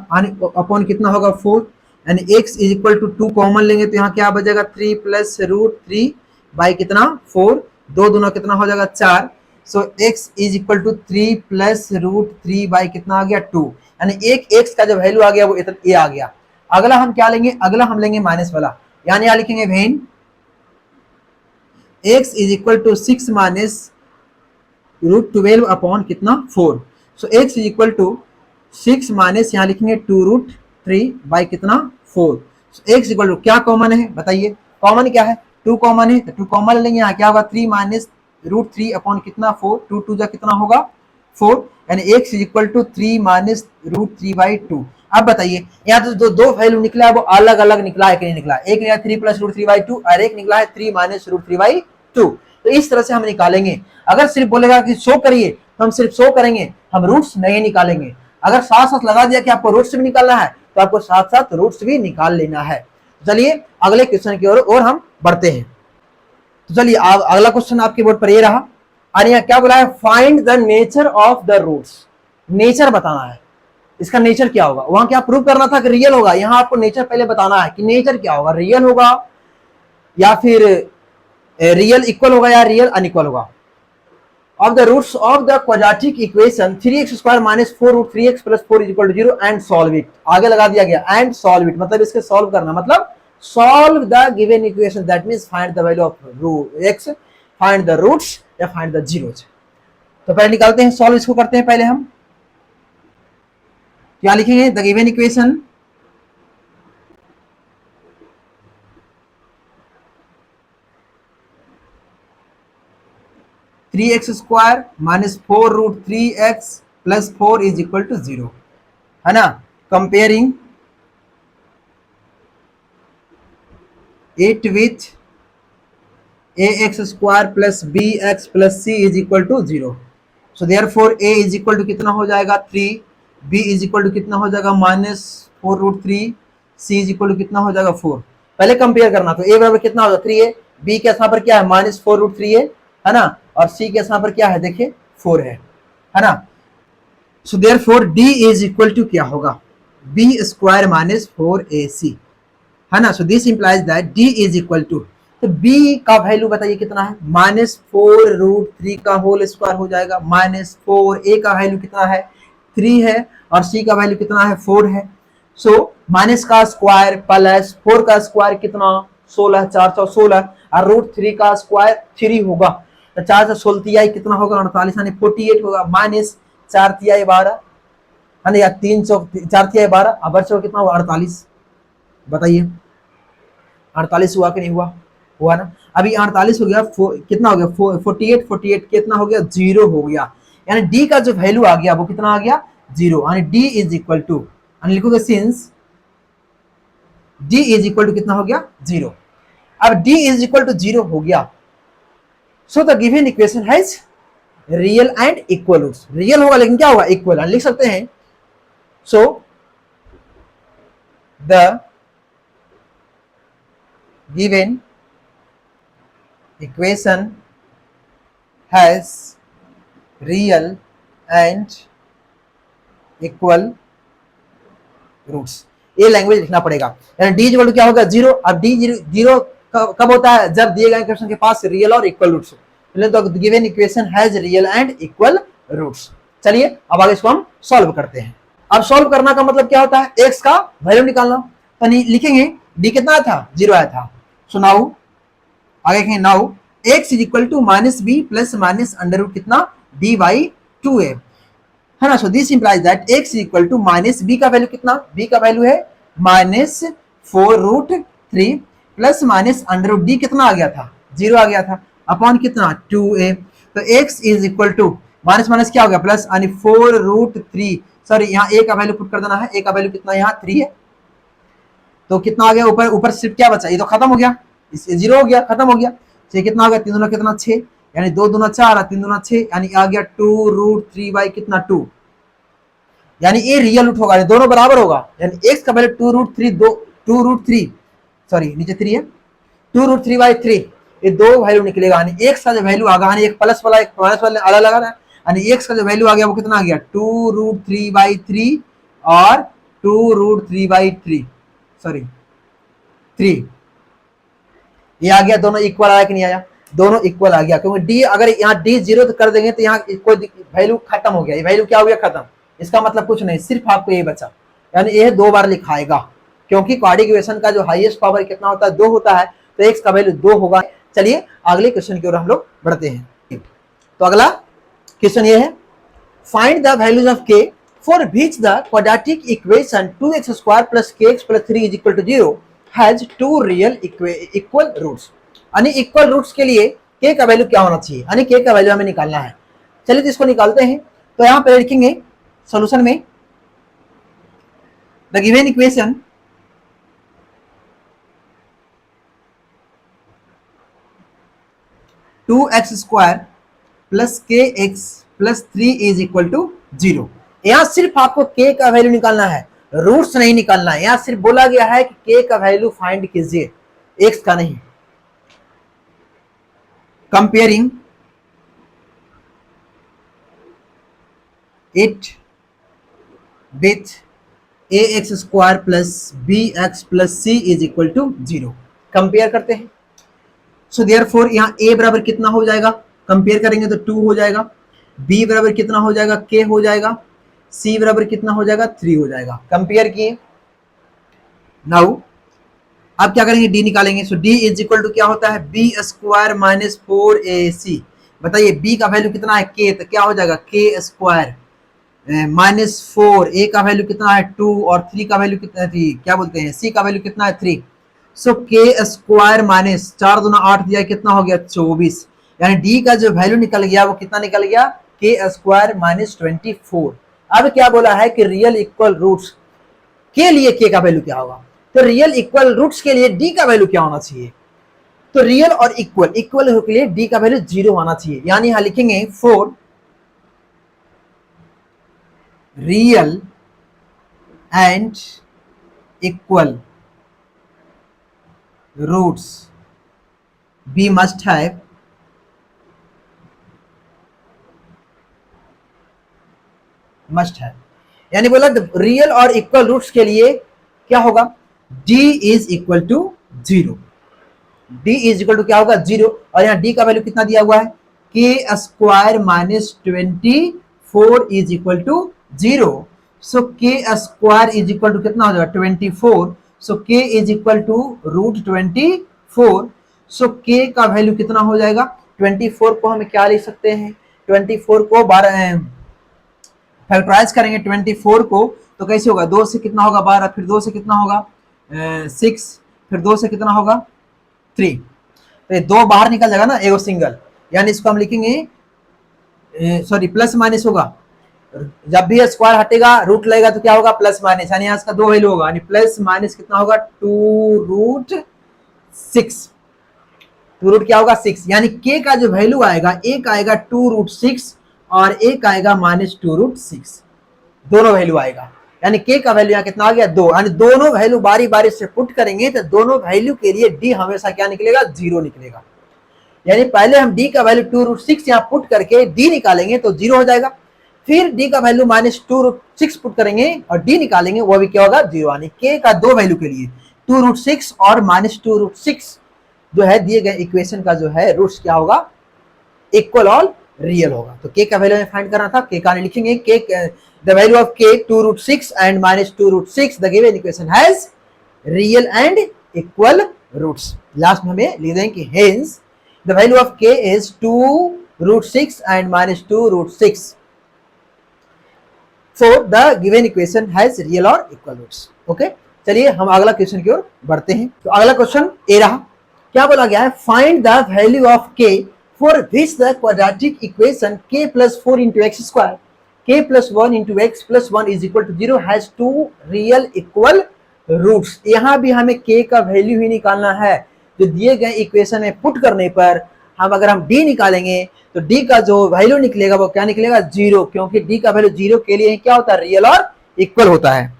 अपॉन कितना होगा? 4, यानी x is equal to 2 common लेंगे तो यहाँ क्या बचेगा? 3 प्लस रूट 3 बाई कितना? 4, दो दूना कितना हो जाएगा 4। So x is equal to 3 plus root 3 by कितना आ गया 2, यानी एक x का जो वैल्यू आ गया वो इतना ये आ गया। अगला हम क्या लेंगे, अगला हम लेंगे माइनस वाला, यानी यहाँ लिखेंगे when x is equal to 6 minus root 12 upon कितना 4। So x is equal to 6 minus यहाँ लिखेंगे 2 रूट 3 बाई कितना 4। सो x इक्वल टू क्या कॉमन है बताइए, कॉमन क्या है 2 कॉमन है, तो 2 कॉमन लेंगे, यहाँ क्या होगा 3 माइनस रूट 3 अपॉन कितना 4, 2 2 जा कितना होगा 4, यानी x is equal to 3 minus root 3 by 2। अब बताइए यहाँ तो दो वैल्यू निकला है वो अलग अलग निकला है कि नहीं निकला, एक निकला 3 प्लस रूट 3 बाई 2 और एक निकला है 3 माइनस रूट 3 बाई 2। तो इस तरह से हम निकालेंगे। अगर सिर्फ बोलेगा कि शो करिए तो हम सिर्फ शो करेंगे, हम रूट्स नहीं निकालेंगे। अगर साथ साथ लगा दिया कि आपको रूट्स भी निकालना है तो आपको साथ साथ रूट्स भी निकाल लेना है। चलिए अगले क्वेश्चन की ओर हम बढ़ते हैं। तो चलिए अगला क्वेश्चन आपके बोर्ड पर ये रहा, और यहाँ क्या बोला है, find the nature of the roots. Nature बताना है, इसका नेचर क्या होगा। वहां क्या प्रूव करना था कि रियल होगा, यहाँ आपको नेचर पहले बताना है कि नेचर क्या होगा, रियल होगा या फिर रियल इक्वल होगा या रियल अनइक्वल होगा। Of the roots of the quadratic equation 3x square minus 4 root 3x plus 4 is equal to 0 and solve it. आगे लगा दिया गया एंड सॉल्व इट, मतलब इसके सॉल्व करना, मतलब solve the given equation, that means find the value of x, find the roots या find the zeros. तो पहले निकालते हैं, सॉल्व इसको करते हैं पहले हम। क्या लिखेंगे, the given equation three x square minus 4 root 3x plus 4 is equal to 0, है ना। Comparing it with ax square plus bx plus c is equal to 0। So therefore a is equal to कितना हो जाएगा 3, b is equal to कितना हो जाएगा minus 4 root 3, c is equal to कितना हो जाएगा 4। पहले कंपेयर करना, तो a बराबर कितना होगा 3 है, b के स्थान पर क्या है माइनस 4 रूट 3 है ना, और c के स्थान पर क्या है देखिए 4 है ना। So therefore d is equal to क्या होगा b स्क्वायर माइनस 4ac, है ना। So this implies that d is equal to, तो b का वैल्यू बताइए कितना है, माइनस 4 रूट 3 का होल स्क्वायर हो जाएगा माइनस 4, a का वैल्यू कितना है 3 है और c का वैल्यू कितना है 4 है। सो माइनस का स्क्वायर प्लस 4 का स्क्वायर कितना 16, 416, और रूट 3 का स्क्वायर 3 होगा, तो 4 से 16 तिहाई कितना होगा 48, यानी 48 होगा, माइनस 4 तिहाई 12, है ना, या 3 4 तिहाई 12, अब बच्चों कितना हुआ 48, बताइए 48 हुआ कि नहीं हुआ, हुआ ना। अभी 48 हो गया, कितना हो गया 48, 48 कितना हो गया 0 हो गया, यानी d का जो वैल्यू आ गया वो कितना आ गया 0, यानी d इज इक्वल टू, लिखोगे since d is equal to कितना हो गया 0। अब d इज इक्वल टू 0 हो गया, so the given equation has real and equal roots. Real होगा लेकिन क्या होगा इक्वल, लिख सकते हैं so the given equation has real and equal roots। ये लैंग्वेज लिखना पड़ेगा, यानी डी इक्वल टू क्या होगा 0। अब डी जीरो कब होता है, जब दिए गए इक्वेशन के पास रियल और इक्वल रूट्स, तो given equation has real and equal roots. चलिए अब आगे इसको हम सॉल्व करते हैं। अब सॉल्व करना का मतलब क्या होता है, एक्स का वैल्यू निकालना, तो लिखेंगे डी कितना था 0 आया था। सो नाउ आगे लिखेंगे now x is equal to minus B plus minus under root कितना b बाई 2 है ना। So this implies that x is equal to minus b का वैल्यू कितना, b का वैल्यू है minus 4 root 3 plus minus under root d कितना आ गया था 0 आ गया था, अपॉन कितना 2a। तो x is equal to minus minus क्या हो गया प्लस, यानी 4 रूट 3, सॉरी यहाँ a का वैल्यू पुट कर देना है, a का वैल्यू कितना यहाँ 3 है, तो कितना आ गया ऊपर, ऊपर सिर्फ क्या बचा, ये तो खत्म हो गया, 0 हो गया खत्म हो गया। तो कितना हो गया 3 दूना कितना 6, यानी 2 दूना 4 और 3 दूना 6, यानी आ गया 2 रूट 3 बाई कितना 2, यानी ये रियल रूट होगा, दोनों बराबर होगा, यानी x का वैल्यू 2 रूट 3 2 रूट 3 सॉरी नीचे 3 है 2 रूट 3 बाई 3, ये दो वैल्यू निकलेगा, यानी x का जो वैल्यू आ गया, यानी एक प्लस वाला एक माइनस वाला अलग लगा है, यानी x का जो वैल्यू आ गया वो कितना आ गया 2 रूट 3 बाई 3 और 2 रूट 3 बाई 3 सॉरी 3, ये आ गया, दोनों इक्वल आया कि नहीं आया, दोनों इक्वल आ गया, क्योंकि डी अगर यहाँ डी जीरो कर देंगे तो यहाँ कोई वैल्यू खत्म हो गया, ये वैल्यू क्या हो गया खत्म, इसका मतलब कुछ नहीं, सिर्फ आपको ये बचा, यानी ये 2 बार लिखाएगा, क्योंकि क्वाड्रेटिक इक्वेशन का जो हाईएस्ट पावर कितना होता है 2 होता है, तो x का वैल्यू 2 होगा। चलिए अगले क्वेश्चन की ओर हम लोग बढ़ते हैं। तो अगला क्वेश्चन ये है, find the values of k for which the quadratic equation 2x² + kx + 3 = 0 has 2 real equal roots. यानी इक्वल रूट्स के लिए k का वैल्यू क्या होना चाहिए, यानी k का वैल्यू हमें निकालना है। चलिए तो इसको निकालते हैं। तो यहाँ पे लिखेंगे सॉल्यूशन में, the given equation two X square plus K X plus 3 is equal to 0। यहाँ सिर्फ आपको k का वैल्यू निकालना है, रूट्स नहीं निकालना है। यहाँ सिर्फ बोला गया है कि k का वैल्यू फाइंड कीजिए, x का नहीं। Comparing it with ax² plus bx plus c is equal to 0। Compare करते हैं। सो देयरफॉर यहाँ a बराबर कितना हो जाएगा, कंपेयर करेंगे तो 2 हो जाएगा, b बराबर कितना हो जाएगा, k हो जाएगा, c बराबर कितना हो जाएगा, 3 हो जाएगा। कंपेयर किए। नाउ अब क्या करेंगे, d निकालेंगे। सो d इज इक्वल टू क्या होता है, b² माइनस 4ac। बताइए b का वैल्यू कितना है k, तो क्या हो जाएगा k² माइनस 4, a का वैल्यू कितना है 2 और 3 का वैल्यू कितना है, क्या बोलते हैं, c का वैल्यू कितना है 3। सो k² माइनस 4 दूना 8 दिया, कितना हो गया 24। यानी d का जो वैल्यू निकल गया वो कितना निकल गया, k² माइनस 24। अब क्या बोला है कि रियल इक्वल रूट्स के लिए k का वैल्यू क्या होगा, तो रियल इक्वल रूट्स के लिए d का वैल्यू क्या होना चाहिए, तो रियल और इक्वल के लिए d का वैल्यू 0 आना चाहिए। यानी यहां लिखेंगे for real and equal roots b must have यानी बोला रियल और इक्वल रूट्स के लिए क्या होगा, d is equal to 0। d is equal to क्या होगा 0, और यहाँ d का वैल्यू कितना दिया हुआ है, k² minus 24 is equal to 0। So k² is equal to कितना हो जाएगा 24। So k is equal to √24। So k का वैल्यू कितना हो जाएगा, 24 को हम क्या लिख सकते हैं, 24 को 12 फैक्टराइज करेंगे 24 को, तो कैसे होगा, 2 से कितना होगा 12, फिर 2 से कितना होगा 6, फिर 2 से कितना होगा 3, तो ये 2 बाहर निकल जाएगा ना, एगो सिंगल। यानी इसको हम लिखेंगे सॉरी प्लस माइनस होगा, जब भी स्क्वायर हटेगा रूट लगेगा तो क्या होगा प्लस माइनस, यानी यहाँ इसका 2 वैल्यू होगा, यानी प्लस माइनस कितना होगा 2√6, 2 क्या होगा 6। यानी k का जो वैल्यू आएगा, एक आएगा 2√6 और एक आएगा माइनस 2√6, दोनों वैल्यू आएगा। यानी k का वैल्यू यहाँ कितना आ गया 2, यानी दोनों वैल्यू बारी बारी से पुट करेंगे तो दोनों वैल्यू के लिए d हमेशा क्या निकलेगा 0 निकलेगा। यानी पहले हम d का वैल्यू 2√6 यहाँ पुट करके d निकालेंगे तो 0 हो जाएगा, फिर d का वैल्यू माइनस 2√6 पुट करेंगे और d निकालेंगे, वो भी क्या होगा 0। यानी k का 2 वैल्यू के लिए 2√6 और माइनस 2√6 जो है दिए गए इक्वेशन का जो है रूट्स क्या होगा, इक्वल और रियल होगा। तो k का वैल्यू हमें फाइंड करना था, k का लिखेंगे k the value of k 2√6 and minus 2√6 the given equation has real and equal roots. Last में हमें लिख देंगे कि hence the value of k is 2√6 and minus 2√6 so the given equation has real और equal roots. Okay, चलिए हम अगला question की ओर बढ़ते हैं। तो अगला क्वेश्चन ए रहा, क्या बोला गया है, find the value of k for which the quadratic equation k plus 4 into x square k plus 1 into x plus 1 is equal to 0 has two real equal roots। यहाँ भी हमें k का वैल्यू ही निकालना है, जो दिए गए इक्वेशन में पुट करने पर हम अगर हम d निकालेंगे तो d का जो वैल्यू निकलेगा वो क्या निकलेगा 0, क्योंकि d का वैल्यू 0 के लिए क्या होता है रियल और इक्वल होता है।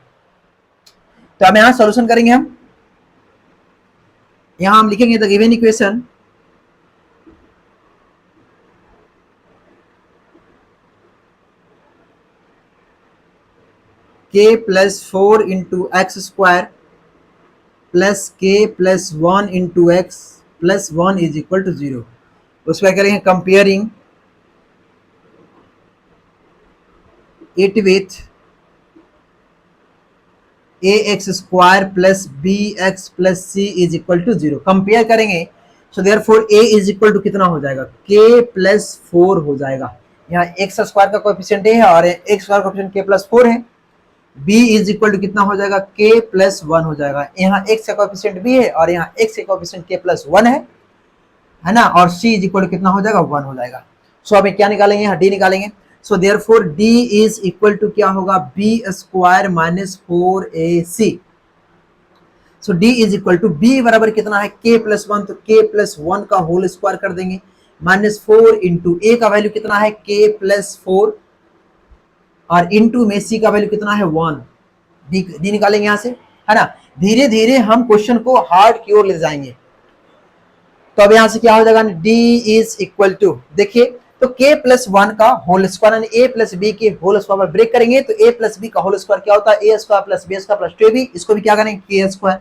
तो हम यहाँ सॉल्यूशन करेंगे, हम यहाँ हम लिखेंगे the given equation k plus 4 into x square plus k plus 1 into x plus 1 is equal to 0। उसमें करेंगे comparing it with A X square plus B X plus C is equal to zero, compare करेंगे। So there four A is equal to कितना हो जाएगा, K plus four हो जाएगा। यहाँ X square का कोएफिशिएंट ए है और X square coefficient K plus four है। b इज इक्वल टू कितना हो जाएगा, k प्लस वन हो जाएगा। यहाँ x का कोएफिशिएंट b है और यहाँ x का कोएफिशिएंट k प्लस वन है ना, और c इज इक्वल टू कितना हो जाएगा, वन हो जाएगा। सो अब क्या निकालेंगे, यहाँ d निकालेंगे। So therefore d is equal to क्या होगा, b square minus 4ac। So d is equal to b बराबर कितना है, k प्लस वन, तो k प्लस वन का होल स्क्वायर कर देंगे, माइनस 4 इंटू a का वैल्यू कितना है, k प्लस 4, और इंटू में c का वैल्यू कितना है, 1। डी निकालेंगे यहाँ से, है ना। धीरे धीरे हम क्वेश्चन को हार्ड की ओर ले जाएंगे। तो अब यहाँ से क्या हो जाएगा, d इज इक्वल टू, देखिए तो k प्लस वन का होल स्क्वायर यानी a प्लस बी के होल स्क्वायर पर ब्रेक करेंगे तो a प्लस बी का होल स्क्वायर क्या होता है, a square plus b square plus 2ab। इसको भी क्या करेंगे, k स्क्वायर,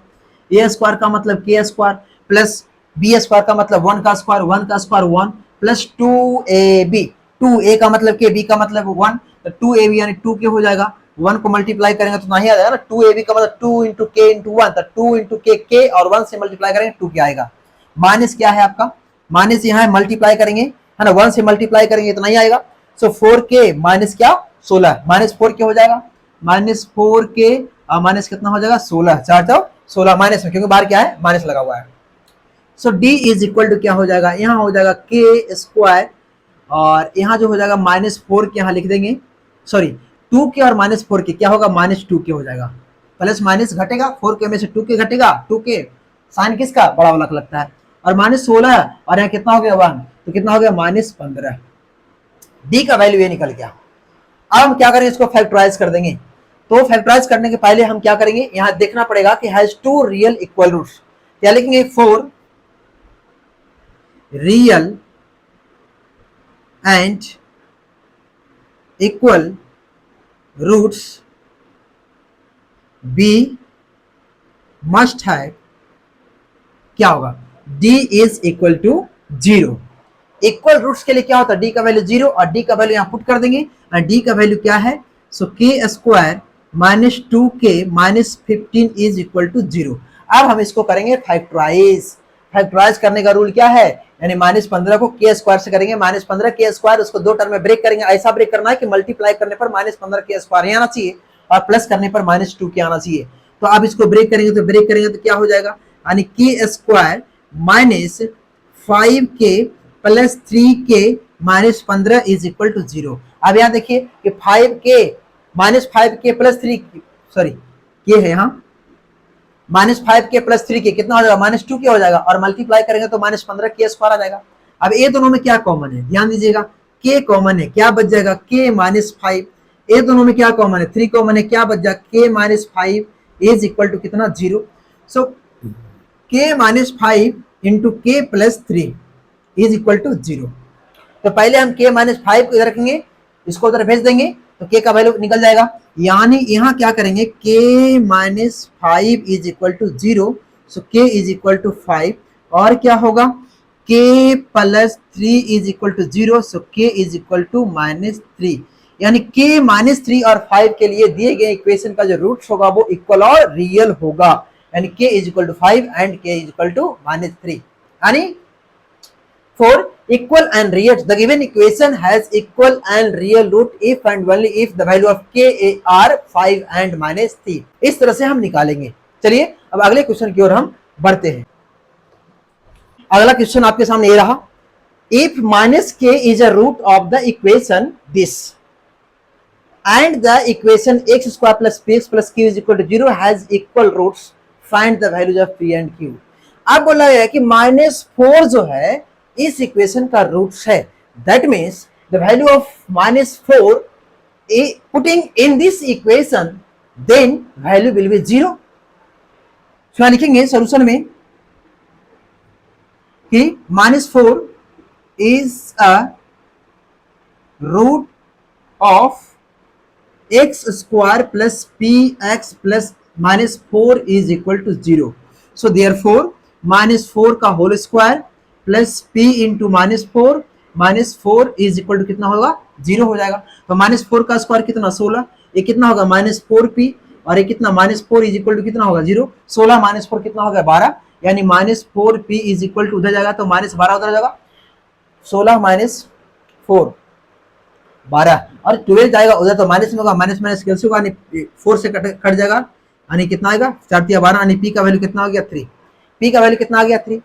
a स्क्वायर का मतलब k square plus b square का मतलब 1 का स्क्वायर, 1 का स्क्वायर 1 प्लस 2ab, 2a का मतलब k, b का मतलब 1, तो 2ab यानी 2k हो जाएगा। 1 को मल्टीप्लाई करेंगे तो नहीं आ जाएगा ना, 2ab का मतलब 2 इंटू के इंटू 1, तो 2 इंटू के और 1 से मल्टीप्लाई करेंगे 2 क्या आएगा। माइनस क्या है आपका, माइनस यहाँ है, मल्टीप्लाई करेंगे है ना, 1 से मल्टीप्लाई करेंगे तो नहीं आएगा। सो 4k माइनस क्या, 16, माइनस 4k हो जाएगा, माइनस 4k माइनस कितना हो जाएगा, 16, 4 तो 16 माइनस में, क्योंकि बाहर क्या है, माइनस लगा हुआ है। सो d इज इक्वल टू क्या हो जाएगा, यहाँ हो जाएगा k स्क्वायर, और यहाँ जो हो जाएगा माइनस 4 के यहाँ लिख देंगे, सॉरी 2k और माइनस 4k क्या होगा, माइनस 2k हो जाएगा। प्लस माइनस घटेगा, 4k में से 2k घटेगा, 2k साइन किसका, बड़ा वाला लगता है, और माइनस 16 और यहाँ कितना हो गया 1, तो कितना हो गया माइनस 15। डी का वैल्यू ये निकल गया। अब हम क्या करेंगे, इसको फैक्टराइज कर देंगे। तो फैक्टराइज करने के पहले हम क्या करेंगे, यहाँ देखना पड़ेगा कि has two real equal roots, क्या लिखेंगे, 4 real and equal roots b must have, क्या होगा, d is equal to 0। Equal roots के लिए क्या होता है, d का वैल्यू 0 और d का वैल्यू यहाँ पुट कर देंगे, और d का वैल्यू क्या है, so k square minus 2k minus 15 is equal to 0। अब हम इसको करेंगे फैक्टराइज। फैक्टराइज करने का रूल क्या है, यानी माइनस 15 को k स्क्वायर से करेंगे, माइनस 15 k स्क्वायर, उसको दो टर्म में ब्रेक करेंगे। ऐसा ब्रेक करना है कि मल्टीप्लाई करने पर माइनस 15 k स्क्वायर ही आना चाहिए और प्लस करने पर माइनस 2k आना चाहिए। तो अब इसको ब्रेक करेंगे तो क्या हो जाएगा, यानी k square minus 5k plus 3k minus 15 is equal to 0। अब यहाँ देखिए कि 5k minus 5k plus 3, sorry ये है यहाँ माइनस 5k प्लस 3k कितना हो जाएगा, माइनस 2k हो जाएगा, और मल्टीप्लाई करेंगे तो माइनस 15k स्क्वायर आ जाएगा। अब ये दोनों में क्या कॉमन है, ध्यान दीजिएगा, k कॉमन है, क्या बच जाएगा, k माइनस 5। ये दोनों में क्या कॉमन है, 3 कॉमन है, क्या बच जाएगा, k minus 5 is equal to कितना, 0। So k minus 5 into k plus 3 is equal to 0। तो पहले हम k माइनस 5 को इधर रखेंगे, इसको उधर भेज देंगे तो k का वैल्यू निकल जाएगा। यानी यहाँ क्या करेंगे, k minus 5 is equal to 0, so k is equal to 5, और क्या होगा, k plus 3 is equal to 0, so k is equal to minus 3। यानी k माइनस 3 और 5 के लिए दिए गए इक्वेशन का जो रूट्स होगा वो इक्वल और रियल होगा, यानी k is equal to 5 and k is equal to minus 3। यानी for equal and real, the given equation has equal and real root if and only if the value of k are 5 and minus 3। इस तरह से हम निकालेंगे। चलिए अब अगले question की ओर हम बढ़ते हैं। अगला क्वेश्चन आपके सामने ये रहा, if minus k is a root of the equation this and the equation x square plus px plus q is equal to 0 has equal roots, find the values of p and q। अब बोला गया कि -4 जो है इस equation का roots है, that means the value of -4 putting in this equation then value will be 0। लिखेंगे सोल्यूशन में कि -4 is a root of x square plus px plus -4 is equal to 0। So therefore -4 का whole square plus p into -4, -4 is equal to कितना होगा, 0 हो जाएगा। तो -4 का स्क्वायर कितना, 16, ये कितना होगा -4p, और ये कितना -4 इज इक्वल टू कितना होगा 0, 16 -4 कितना होगा 12, यानी -4p इज इक्वल टू उधर जाएगा तो -12 उधर जाएगा, 16 -4 12 और 12 जाएगा उधर तो माइनस में होगा, माइनस माइनस कैंसिल होगा, यानी 4 से कट जाएगा, यानी कितना आएगा 4 तिया 12, यानी पी का वैल्यू कितना हो गया 3, पी का वैल्यू कितना आ गया 3।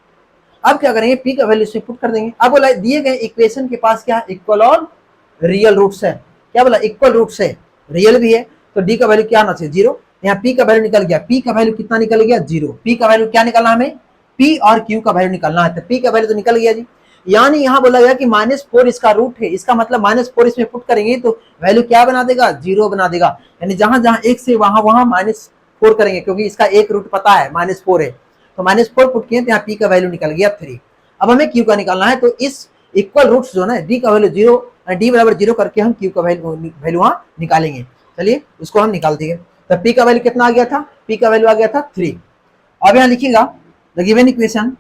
अब क्या करेंगे, पी का वैल्यू से पुट कर देंगे। अब बोला दिए गए इक्वेशन के पास क्या है, इक्वल और रियल रूट्स है, क्या बोला इक्वल रूट्स है, रियल भी है, तो डी का वैल्यू क्या आना चाहिए 0, यहाँ पी का वैल्यू निकल गया, पी का वैल्यू कितना निकल गया 0, पी का वैल्यू क्या निकलना हमें, पी और क्यू का वैल्यू निकलना है, तो पी का वैल्यू तो निकल गया जी, यानी यहाँ बोला गया कि -4 इसका रूट है, इसका मतलब -4 इसमें पुट करेंगे तो वैल्यू क्या बना देगा 0 बना देगा, यानी जहां जहां एक से वहां वहां -4 करेंगे, क्योंकि इसका एक रूट पता है -4 है, तो -4 पुट किए तो यहाँ पी का वैल्यू निकल गया 3। अब हमें क्यू का निकालना है, तो इस इक्वल रूट्स जो है डी का वैल्यू 0, डी बराबर 0 करके हम क्यू का वैल्यू वहां निकालेंगे। चलिए उसको हम निकाल देंगे, तो पी का वैल्यू कितना आ गया था, पी का वैल्यू आ गया था 3। अब यहाँ लिखिएगा the given equation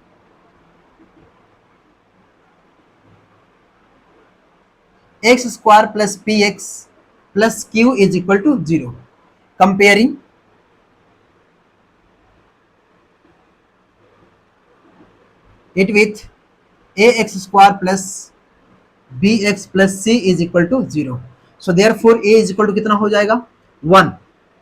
x square plus p x plus q is equal to 0, comparing it with ax square plus bx plus c is equal to 0. So therefore a is equal to कितना हो जाएगा 1।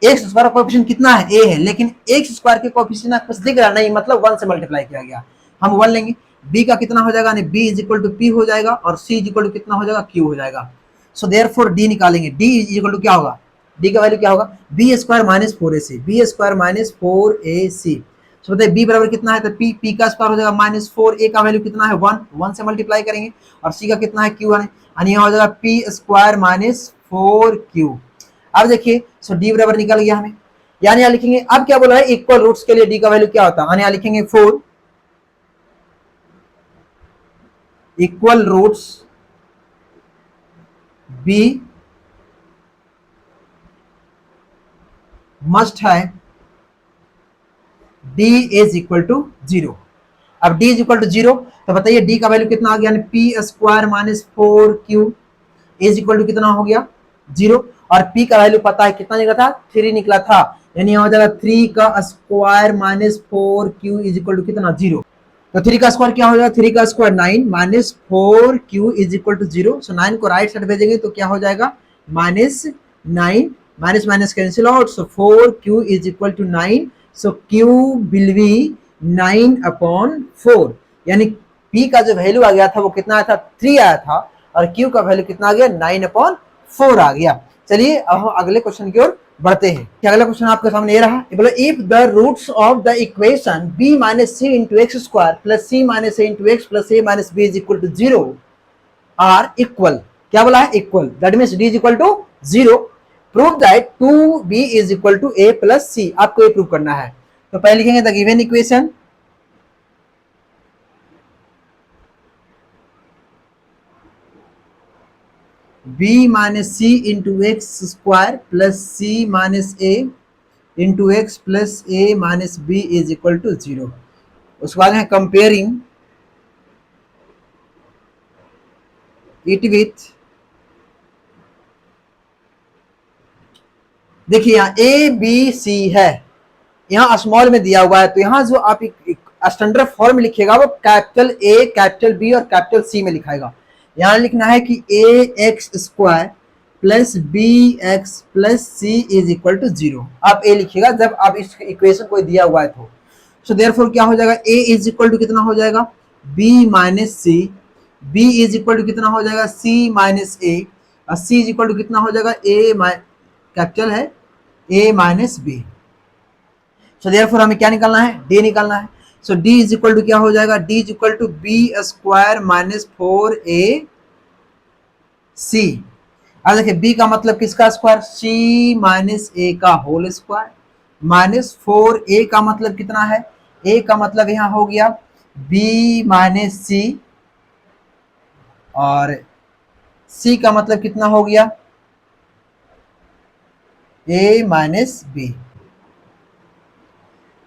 X square coefficient कितना है a है, लेकिन x square के coefficient आपको दिख रहा नहीं, मतलब 1 से मल्टीप्लाई किया गया, हम 1 लेंगे। b का कितना हो जाएगा, यानी b is equal to p हो जाएगा, और c इज इक्वल टू कितना हो जाएगा q हो जाएगा। सो देयरफॉर d निकालेंगे, d इज इक्वल टू क्या होगा, d का वैल्यू क्या होगा, b square minus 4ac, b square minus 4ac। सो बताइए b बराबर कितना है, तो p का स्क्वायर हो जाएगा -4, a का वैल्यू कितना है 1, 1 से मल्टीप्लाई करेंगे, और c का कितना है q है, यानी यहाँ हो जाएगा p स्क्वायर माइनस 4q। अब देखिए सो d बराबर निकल गया हमें, यानी यहाँ लिखेंगे, अब क्या बोला है इक्वल रूट्स के लिए d का वैल्यू क्या होता है, यानी यहाँ लिखेंगे 4 इक्वल रूट्स b मस्ट है d इज इक्वल टू 0। अब d इज इक्वल टू 0, तो बताइए d का वैल्यू कितना आ गया, p square minus 4q is equal to कितना हो गया 0, और p का वैल्यू पता है कितना निकला था 3 निकला था, यानी हो जाएगा 3 का square minus 4q is equal to कितना 0। तो 3 का स्क्वायर क्या हो जाएगा, 3 का square 9 minus 4q is equal to 0। So 9 को राइट साइड भेजेंगे तो क्या हो जाएगा -9, minus minus cancel out, so 4q is equal to 9। So q will be 9/4, यानी p का जो वैल्यू आ गया था वो कितना आया था 3 आया था, और q का वैल्यू कितना आ गया 9/4 आ गया। चलिए अब हम अगले क्वेश्चन की ओर बढ़ते हैं। क्या अगला क्वेश्चन आपके सामने ये रहा, बोलो if the roots of the equation b minus C into X square plus C minus A into x plus A minus B is equal to 0 are equal, क्या बोला है equal, that means d is equal to 0, prove that 2b is equal to a plus C, आपको ये prove करना है। तो पहले लिखेंगे the given equation b minus C into X square plus C minus A into x plus A minus B is equal to 0। उसके बाद है कंपेयरिंग इट विथ, देखिए यहाँ ए बी सी है, यहाँ स्मॉल में दिया हुआ है, तो यहाँ जो आप एक स्टैंडर्ड फॉर्म लिखिएगा वो कैपिटल ए कैपिटल बी और कैपिटल सी में लिखाएगा। यहाँ लिखना है कि A X square plus B X plus C is equal to 0, आप ए लिखिएगा जब आप इस इक्वेशन को दिया हुआ है तो। सो देयरफॉर क्या हो जाएगा, ए इज इक्वल टू कितना हो जाएगा b minus c, b is equal to कितना हो जाएगा सी माइनस ए, और सी इज इक्वल टू कितना हो जाएगा ए कैपिटल है a minus b. So therefore हमें क्या निकालना है, डी निकालना है। So d is equal to क्या हो जाएगा, d is equal to b square minus 4ac। अब देखिए b का मतलब किसका स्क्वायर, c माइनस ए का होल स्क्वायर, माइनस 4a का मतलब कितना है, a का मतलब यहाँ हो गया b माइनस सी, और c का मतलब कितना हो गया a माइनस बी।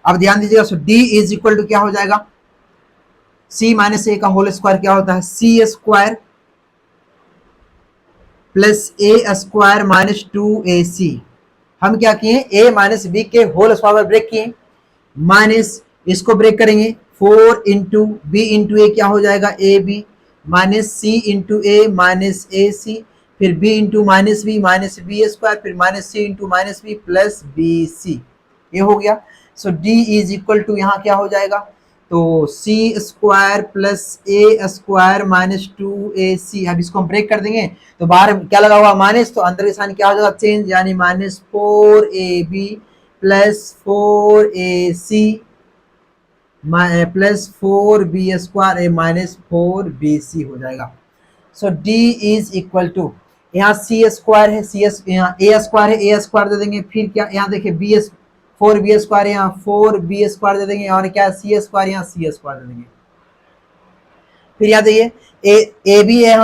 अब ध्यान दीजिएगा, सो d इज इक्वल टू क्या हो जाएगा, c माइनस ए का होल स्क्वायर क्या होता है, C square plus A square minus 2ac। हम क्या किए, a माइनस बी के होल स्क्वायर ब्रेक किए, माइनस इसको ब्रेक करेंगे 4 इंटू बी इंटू ए क्या हो जाएगा, A B minus C into A minus A C, फिर b into minus B square, फिर minus C into minus B plus B C, ये हो गया। So d is equal to यहाँ क्या हो जाएगा, तो सी square plus A square minus 2ac। अब इसको हम ब्रेक कर देंगे तो बाहर क्या लगा हुआ माइनस, तो अंदर के साइन क्या हो जाएगा चेंज, यानी minus 4ab plus 4ac plus 4b square minus 4bc हो जाएगा। सो d इज इक्वल टू, यहाँ सी स्क्वायर है, सी एस यहाँ ए स्क्वायर है, ए स्क्वायर दे देंगे, फिर क्या यहाँ देखिए बी एस 4b स्क्वायर, यहाँ 4b स्क्वायर दे देंगे, और क्या सी स्क्वायर, यहाँ सी स्क्वायर दे देंगे। फिर यहाँ देखिए ए बी है,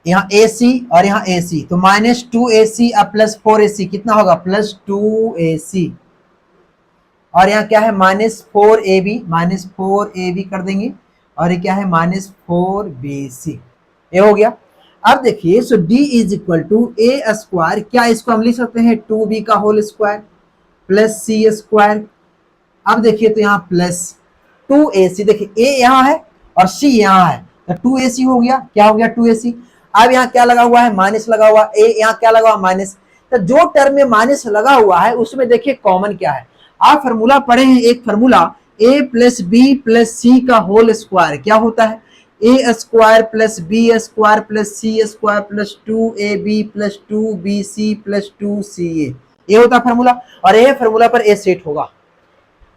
यहाँ ए सी और यहाँ ए सी, तो माइनस 2ac अब प्लस 4ac कितना होगा, प्लस 2ac, और यहाँ क्या है माइनस 4ab कर देंगे, और ये क्या है माइनस 4bc, ये हो गया। अब देखिए so d is equal to a square, क्या इसको हम लिख सकते हैं 2b का होल स्क्वायर प्लस सी स्क्वायर। अब देखिए तो यहाँ प्लस 2ac, देखिए a यहाँ है और c यहाँ है, तो 2ac हो गया, क्या हो गया 2ac। अब यहाँ क्या लगा हुआ है, माइनस लगा हुआ, a यहाँ क्या लगा हुआ माइनस, तो जो टर्म में माइनस लगा हुआ है उसमें देखिए कॉमन क्या है। आप फॉर्मूला पढ़े हैं, एक formula a plus B plus C का होल स्क्वायर क्या होता है, A square plus B square plus C square plus 2ab plus 2bc plus 2ca, ये होता है फॉर्मूला। और ये फॉर्मूला पर ए सेट होगा,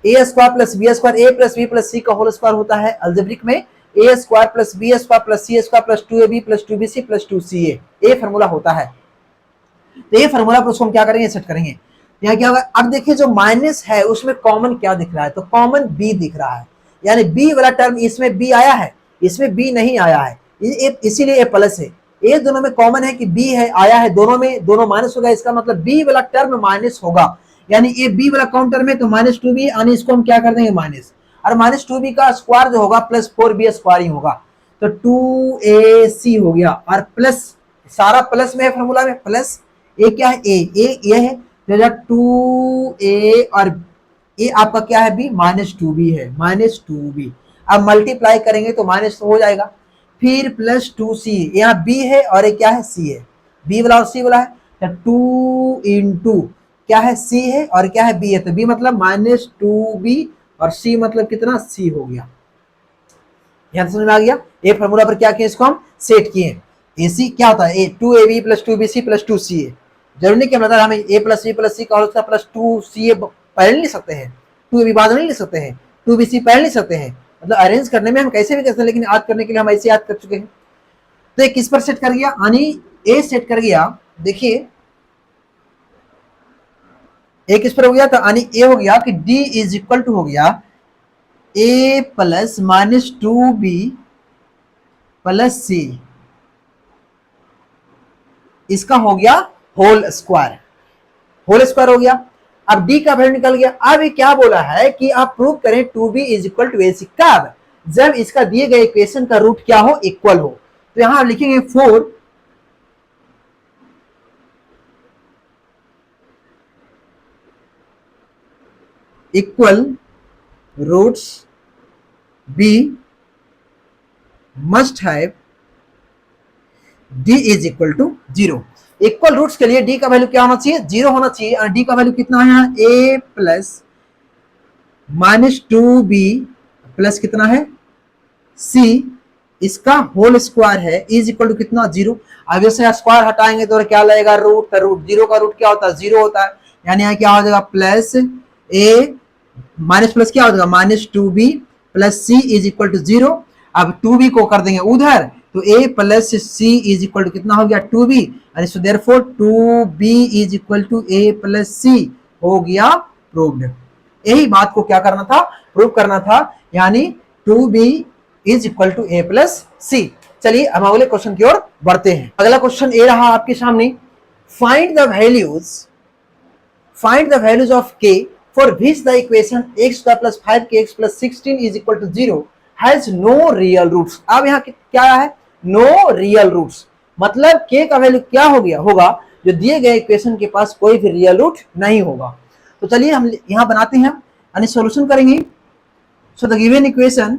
A square plus B square, A plus B plus C का होल स्क्वायर होता है अलजेब्रिक में A square plus B square plus C square plus 2ab plus 2bc plus 2ca, ये formula होता है। तो ये फॉर्मूला पर उसको हम क्या करेंगे, सेट करेंगे। यहाँ क्या होगा, अब देखिए जो माइनस है उसमें कॉमन क्या दिख रहा है, तो कॉमन b दिख रहा है, यानी b वाला टर्म इसमें b आया है, इसमें b नहीं आया है, इसीलिए ये प्लस है। ये दोनों में कॉमन है कि b है, आया है दोनों में, दोनों माइनस होगा, इसका मतलब b वाला टर्म माइनस होगा, यानी ये b वाला कौन टर्म है, तो माइनस 2b, यानी इसको हम क्या कर देंगे माइनस, और माइनस 2b का स्क्वायर जो होगा प्लस 4b स्क्वायर ही होगा, तो 2ac हो गया, और प्लस सारा प्लस में है फॉर्मूला में, प्लस ए क्या है, ए है, तो 2a और ये आपका क्या है, b माइनस 2b है, माइनस 2b। अब मल्टीप्लाई करेंगे तो माइनस हो जाएगा, फिर प्लस 2c, यहाँ b है और ये क्या है, c है, b वाला और c वाला है, तो 2 इंटू क्या है, c है और क्या है, b है, तो b मतलब माइनस 2b और c मतलब कितना, c हो गया। यहाँ समझ में आ गया, ए फॉर्मूला पर क्या किए, इसको हम सेट किए। ac क्या होता है, 2ab plus 2bc plus 2ca, जरूरी नहीं कि मतलब हमें a plus b plus c का होल स्क्वायर प्लस 2ca पहले नहीं लिख सकते हैं, 2ab बाद में नहीं लिख सकते हैं, 2bc पहले लिख सकते हैं, मतलब अरेंज करने में हम कैसे भी कर सकते हैं, लेकिन याद करने के लिए हम ऐसे याद कर चुके हैं। तो एक किस पर सेट कर गया, यानी a सेट कर गया, देखिए एक किस पर हो गया, तो यानी a हो गया कि d इज इक्वल टू हो गया a plus minus 2b plus c, इसका हो गया होल स्क्वायर, होल स्क्वायर हो गया। अब d का वैल्यू निकल गया। अब ये क्या बोला है कि आप प्रूव करें 2b is equal to ac, कब, जब इसका दिए गए इक्वेशन का रूट क्या हो, इक्वल हो। तो यहां लिखेंगे 4 equal roots b must have d is equal to 0। Equal roots के लिए d का वैल्यू क्या होना चाहिए, 0 होना चाहिए, और d का वैल्यू कितना है यहाँ, a plus minus 2b plus कितना है c, इसका होल स्क्वायर है, इज इक्वल टू कितना 0। अब इसे स्क्वायर हटाएंगे तो क्या लगेगा, रूट, रूट 0 का रूट क्या होता है, 0 होता है, यानी यहाँ क्या हो जाएगा प्लस a माइनस प्लस क्या हो जाएगा minus 2b plus c is equal to 0। अब 2b को कर देंगे उधर, तो a plus c is equal to कितना हो गया 2b, और so therefore 2b is equal to a plus c हो गया प्रूव्ड। यही बात को क्या करना था, प्रूव करना था, यानी 2b is equal to a plus c। चलिए हम अगले क्वेश्चन की ओर बढ़ते हैं। अगला क्वेश्चन ए रहा आपके सामने, find the values of k for which the equation x square plus 5kx plus 16 is equal to 0 has no real roots. अब यहाँ क्या है, नो रियल रूट्स, मतलब k का वैल्यू क्या हो गया होगा, जो दिए गए इक्वेशन के पास कोई भी रियल रूट नहीं होगा। तो चलिए हम यहाँ बनाते हैं यानी सॉल्यूशन करेंगे। So the given equation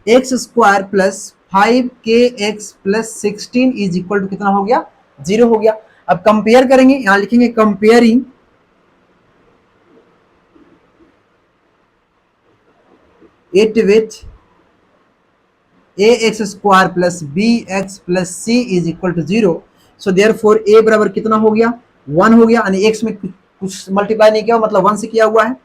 x square plus 5kx plus 16 is equal to कितना हो गया, 0 हो गया। अब कंपेयर करेंगे, यहां लिखेंगे comparing it with ax square plus bx plus c is equal to 0। So therefore a बराबर कितना हो गया, 1 हो गया, यानी x में कुछ मल्टीप्लाई नहीं किया, मतलब 1 से किया हुआ है।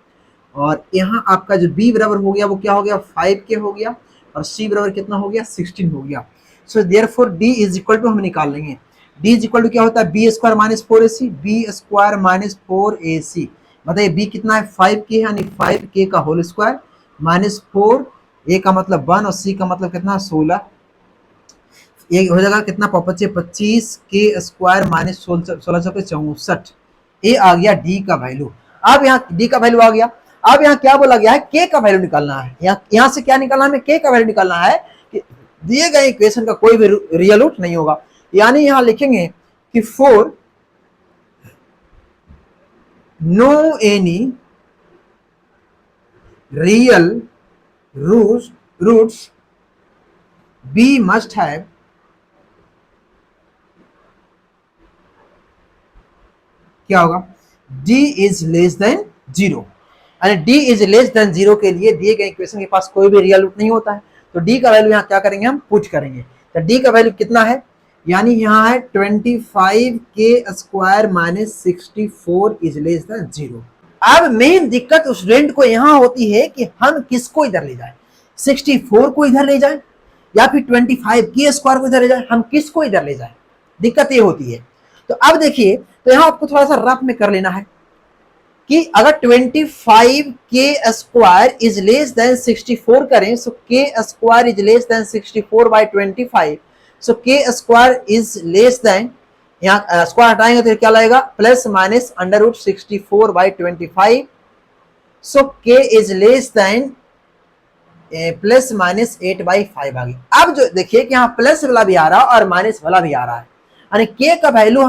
और यहाँ आपका जो b बराबर हो गया वो क्या हो गया, 5k हो गया, और c बराबर कितना हो गया, 16 हो गया। So therefore d is equal to हम निकाल लेंगे, d इज इक्वल टू क्या होता है, b square minus 4ac, b square minus 4ac, बताइए b कितना है, 5k, यानी 5k का होल स्क्वायर माइनस 4, a का मतलब 1 और c का मतलब कितना, 16, ये हो जाएगा कितना, 25k स्क्वायर माइनस 1664, ये आ गया डी का वैल्यू। अब यहाँ डी का वैल्यू आ गया। अब यहाँ क्या बोला गया है, के का वैल्यू निकालना है। यहाँ से क्या निकालना है, के का वैल्यू निकालना है कि दिए गए इक्वेशन का कोई भी रियल रूट नहीं होगा। यानी यहाँ लिखेंगे कि for no any real roots b must have क्या होगा, d इज लेस देन 0, यानी d इज लेस देन 0 के लिए दिए गए इक्वेशन के पास कोई भी रियल रूट नहीं होता है। तो d का वैल्यू यहाँ क्या करेंगे, हम पुट करेंगे। तो d का वैल्यू कितना है, यानी यहाँ है 25k square minus 64 is less then 0। अब मेन दिक्कत स्टूडेंट को यहाँ होती है कि हम किसको इधर ले जाए, 64 को इधर ले जाए या फिर 25k स्क्वायर को इधर ले जाए, हम किसको इधर ले जाए, दिक्कत ये होती है। तो अब देखिए, तो यहां आपको थोड़ा सा रफ में कर लेना है कि अगर 25k square is less than 64 करें, so k square is less than 64 by 25, so k square is less than, यहाँ स्क्वायर हटाएंगे तो क्या लगेगा, plus minus under root 64 by 25, so k is less than plus minus 8 by 5 आ गई। अब जो देखिए कि यहाँ प्लस वाला भी आ रहा है और माइनस वाला भी आ रहा है, यानी k का वैल्यू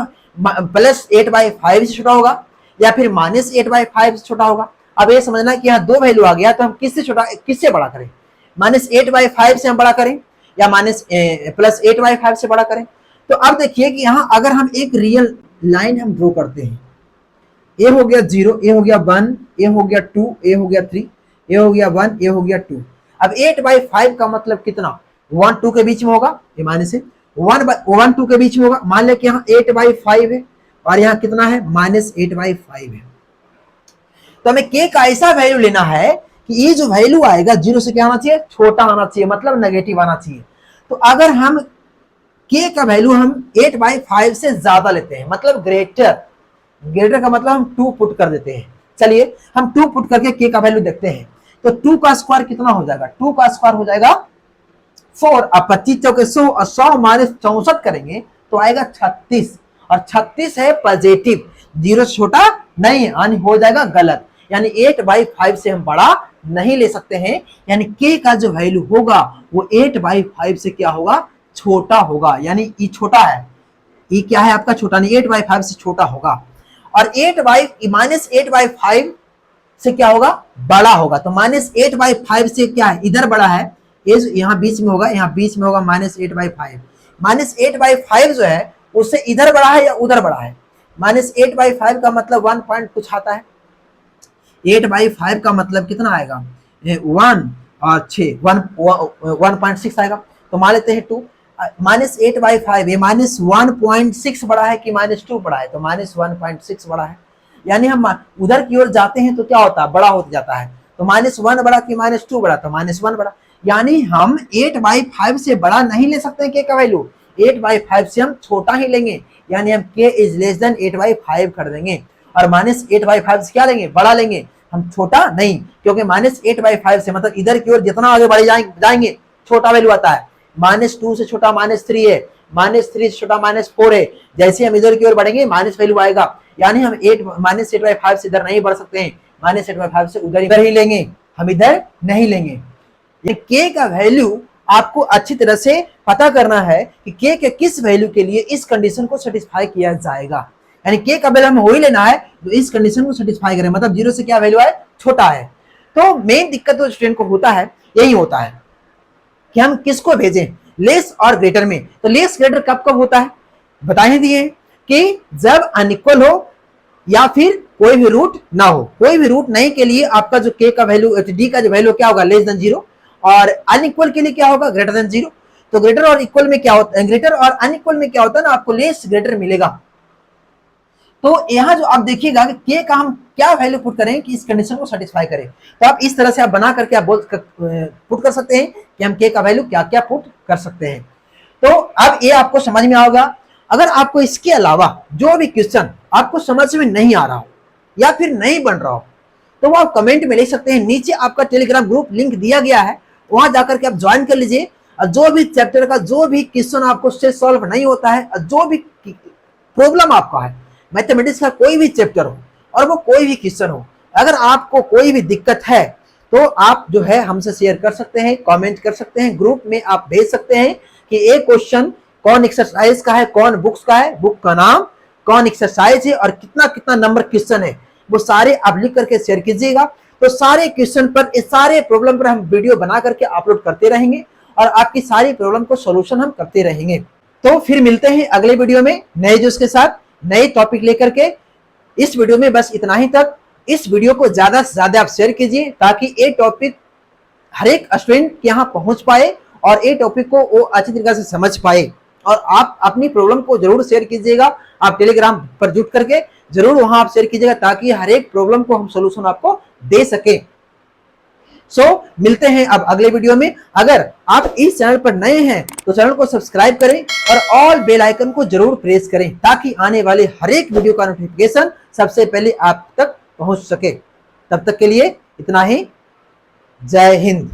प्लस 8 बाई 5 से छोटा होगा या फिर माइनस 8 बाई 5 से छोटा होगा। अब ये समझना कि यहाँ दो वैल्यू आ गया, तो हम किससे छोटा किससे बड़ा करें, माइनस 8 बाई 5 से हम बड़ा करें या माइनस प्लस 8 बाई 5 से बड़ा करें। तो अब देखिए कि यहाँ अगर हम एक रियल लाइन हम ड्रॉ करते हैं, ए हो गया 0, ए हो गया 1, ए हो गया 2, ए हो गया 3, ए हो गया 1, ए हो गया 2। अब 8 बाई 5 का मतलब कितना, 1 2 के बीच में होगा, ये माइनस है, 1 2 के बीच में होगा। मान लिया कि यहाँ 8 बाई 5 है और यहाँ कितना है, माइनस 8 बाई 5 है। तो हमें k का ऐसा वैल्यू लेना है कि ये जो वैल्यू आएगा 0 से क्या आना चाहिए, छोटा आना चाहिए, मतलब नेगेटिव आना चाहिए। तो अगर हम k का वैल्यू हम 8 बाई 5 से ज्यादा लेते हैं, मतलब ग्रेटर का मतलब हम 2 पुट कर देते हैं। चलिए हम 2 पुट करके k का वैल्यू देखते हैं। तो 2 का स्क्वायर कितना हो जाएगा, 2 का स्क्वायर हो जाएगा 4, अब 25 चौके 100 और 100 माइनस 64 करेंगे तो आएगा 36, और 36 है पॉजिटिव, 0 से छोटा नहीं, यानी हो जाएगा गलत, यानी 8 बाई 5 से हम बड़ा नहीं ले सकते हैं। यानी k का जो वैल्यू होगा वो 8 बाई 5 से क्या होगा, छोटा होगा, यानी ये छोटा है, ये क्या है आपका छोटा, नहीं 8 बाई 5 से छोटा होगा। और 8 बाई माइनस 8 बाई 5 से क्या होगा, बड़ा होगा। तो माइनस 8 बाई 5 से क्या है, इधर बड़ा है, यहाँ बीच में होगा, यहाँ बीच में होगा माइनस 8 बाई 5। माइनस 8 बाई 5 जो है उससे इधर बड़ा है या उधर बड़ा है, माइनस 8 बाई 5 का मतलब 1 पॉइंट कुछ आता है, 8 बाई 5 का मतलब कितना आएगा, 1 और 6 1.6 आएगा। तो मान लेते हैं 2, माइनस 8 बाई 5 ये माइनस 1.6 बड़ा है कि माइनस 2 बड़ा है, तो माइनस 1.6 बड़ा है। यानी हम उधर की ओर जाते हैं तो क्या होता है, बड़ा होता जाता है। तो माइनस 1 बड़ा कि माइनस 2 बड़ा, तो माइनस 1 बड़ा। यानी हम 8 बाई 5 से बड़ा नहीं ले सकते के का वैल्यू, 8 बाई 5 से हम छोटा ही लेंगे, यानी हम k is less then 8 by 5 कर देंगे। और माइनस 8 बाई 5 से क्या लेंगे, बड़ा लेंगे, हम छोटा नहीं, क्योंकि माइनस 8 बाई 5 से मतलब इधर की ओर जितना आगे बढ़े जाएंगे छोटा वैल्यू आता है, -2 से छोटा -3 है, -3 से छोटा -4 है। जैसे हम इधर की ओर बढ़ेंगे माइनस वैल्यू आएगा, यानी हम -8/5 से इधर नहीं बढ़ सकते हैं, -8/5 से उधर ही लेंगे, हम इधर नहीं लेंगे। ये k का वैल्यू आपको अच्छी तरह से पता करना है कि k के किस वैल्यू के लिए इस कंडीशन को सेटिस्फाई किया जाएगा, यानी k का वैल्यू हमें वही लेना है तो इस कंडीशन को सेटिस्फाई करें, मतलब 0 से क्या वैल्यू है, छोटा है। तो मेन दिक्कत तो स्टूडेंट को होता है, यही होता है कि हम किसको भेजें, लेस और ग्रेटर में। तो लेस ग्रेटर कब कब होता है बताए दिए कि जब अनइक्वल हो या फिर कोई भी रूट ना हो। कोई भी रूट नहीं के लिए आपका जो k का वैल्यू d का जो वैल्यू क्या होगा, लेस देन 0, और अनइक्वल के लिए क्या होगा, ग्रेटर देन 0। तो ग्रेटर और इक्वल में क्या होता है, ग्रेटर और अनइक्वल में क्या होता है ना, आपको लेस ग्रेटर मिलेगा। तो यहां जो आप देखिएगा कि k का हम क्या वैल्यू पुट करें कि इस कंडीशन को सेटिस्फाई करें। तो आप इस तरह से आप बना करके आप पुट कर सकते हैं कि हम k का वैल्यू क्या क्या पुट कर सकते हैं। तो अब ये आपको समझ में आओगा। अगर आपको इसके अलावा जो भी क्वेश्चन आपको समझ में नहीं आ रहा हो या फिर नहीं बन रहा हो तो वो आप कमेंट में लिख सकते हैं। नीचे आपका टेलीग्राम ग्रुप लिंक दिया गया है, वहां जाकर के आप ज्वाइन कर लीजिए। और जो भी चैप्टर का जो भी क्वेश्चन आपको से सॉल्व नहीं होता है, जो भी प्रॉब्लम आपका है, मैथमेटिक्स का कोई भी चैप्टर हो और वो कोई भी क्वेश्चन हो, अगर आपको कोई भी दिक्कत है तो आप जो है हमसे शेयर कर सकते हैं, कमेंट कर सकते हैं, ग्रुप में आप भेज सकते हैं कि एक क्वेश्चन कौन एक्सरसाइज का है, कौन बुक्स का है, बुक का नाम, कौन एक्सरसाइज है और कितना कितना नंबर क्वेश्चन है, वो सारे आप लिख करके शेयर कीजिएगा। तो सारे क्वेश्चन पर, इस सारे प्रॉब्लम पर हम वीडियो बना करके अपलोड करते रहेंगे और आपकी सारी प्रॉब्लम को सॉल्यूशन हम करते रहेंगे। तो फिर मिलते हैं अगले वीडियो में नए जोश के साथ, नए टॉपिक लेकर के। इस वीडियो में बस इतना ही तक। इस वीडियो को ज्यादा से ज्यादा आप शेयर कीजिए ताकि ये टॉपिक हर एक स्टूडेंट के यहाँ पहुंच पाए और ये टॉपिक को वो अच्छी तरीके से समझ पाए। और आप अपनी प्रॉब्लम को जरूर शेयर कीजिएगा, आप टेलीग्राम पर जुट करके जरूर वहां आप शेयर कीजिएगा ताकि हर एक प्रॉब्लम को हम सॉल्यूशन आपको दे सके। मिलते हैं अब अगले वीडियो में। अगर आप इस चैनल पर नए हैं तो चैनल को सब्सक्राइब करें और ऑल बेल आइकन को जरूर प्रेस करें ताकि आने वाले हर एक वीडियो का नोटिफिकेशन सबसे पहले आप तक पहुंच सके। तब तक के लिए इतना ही। जय हिंद।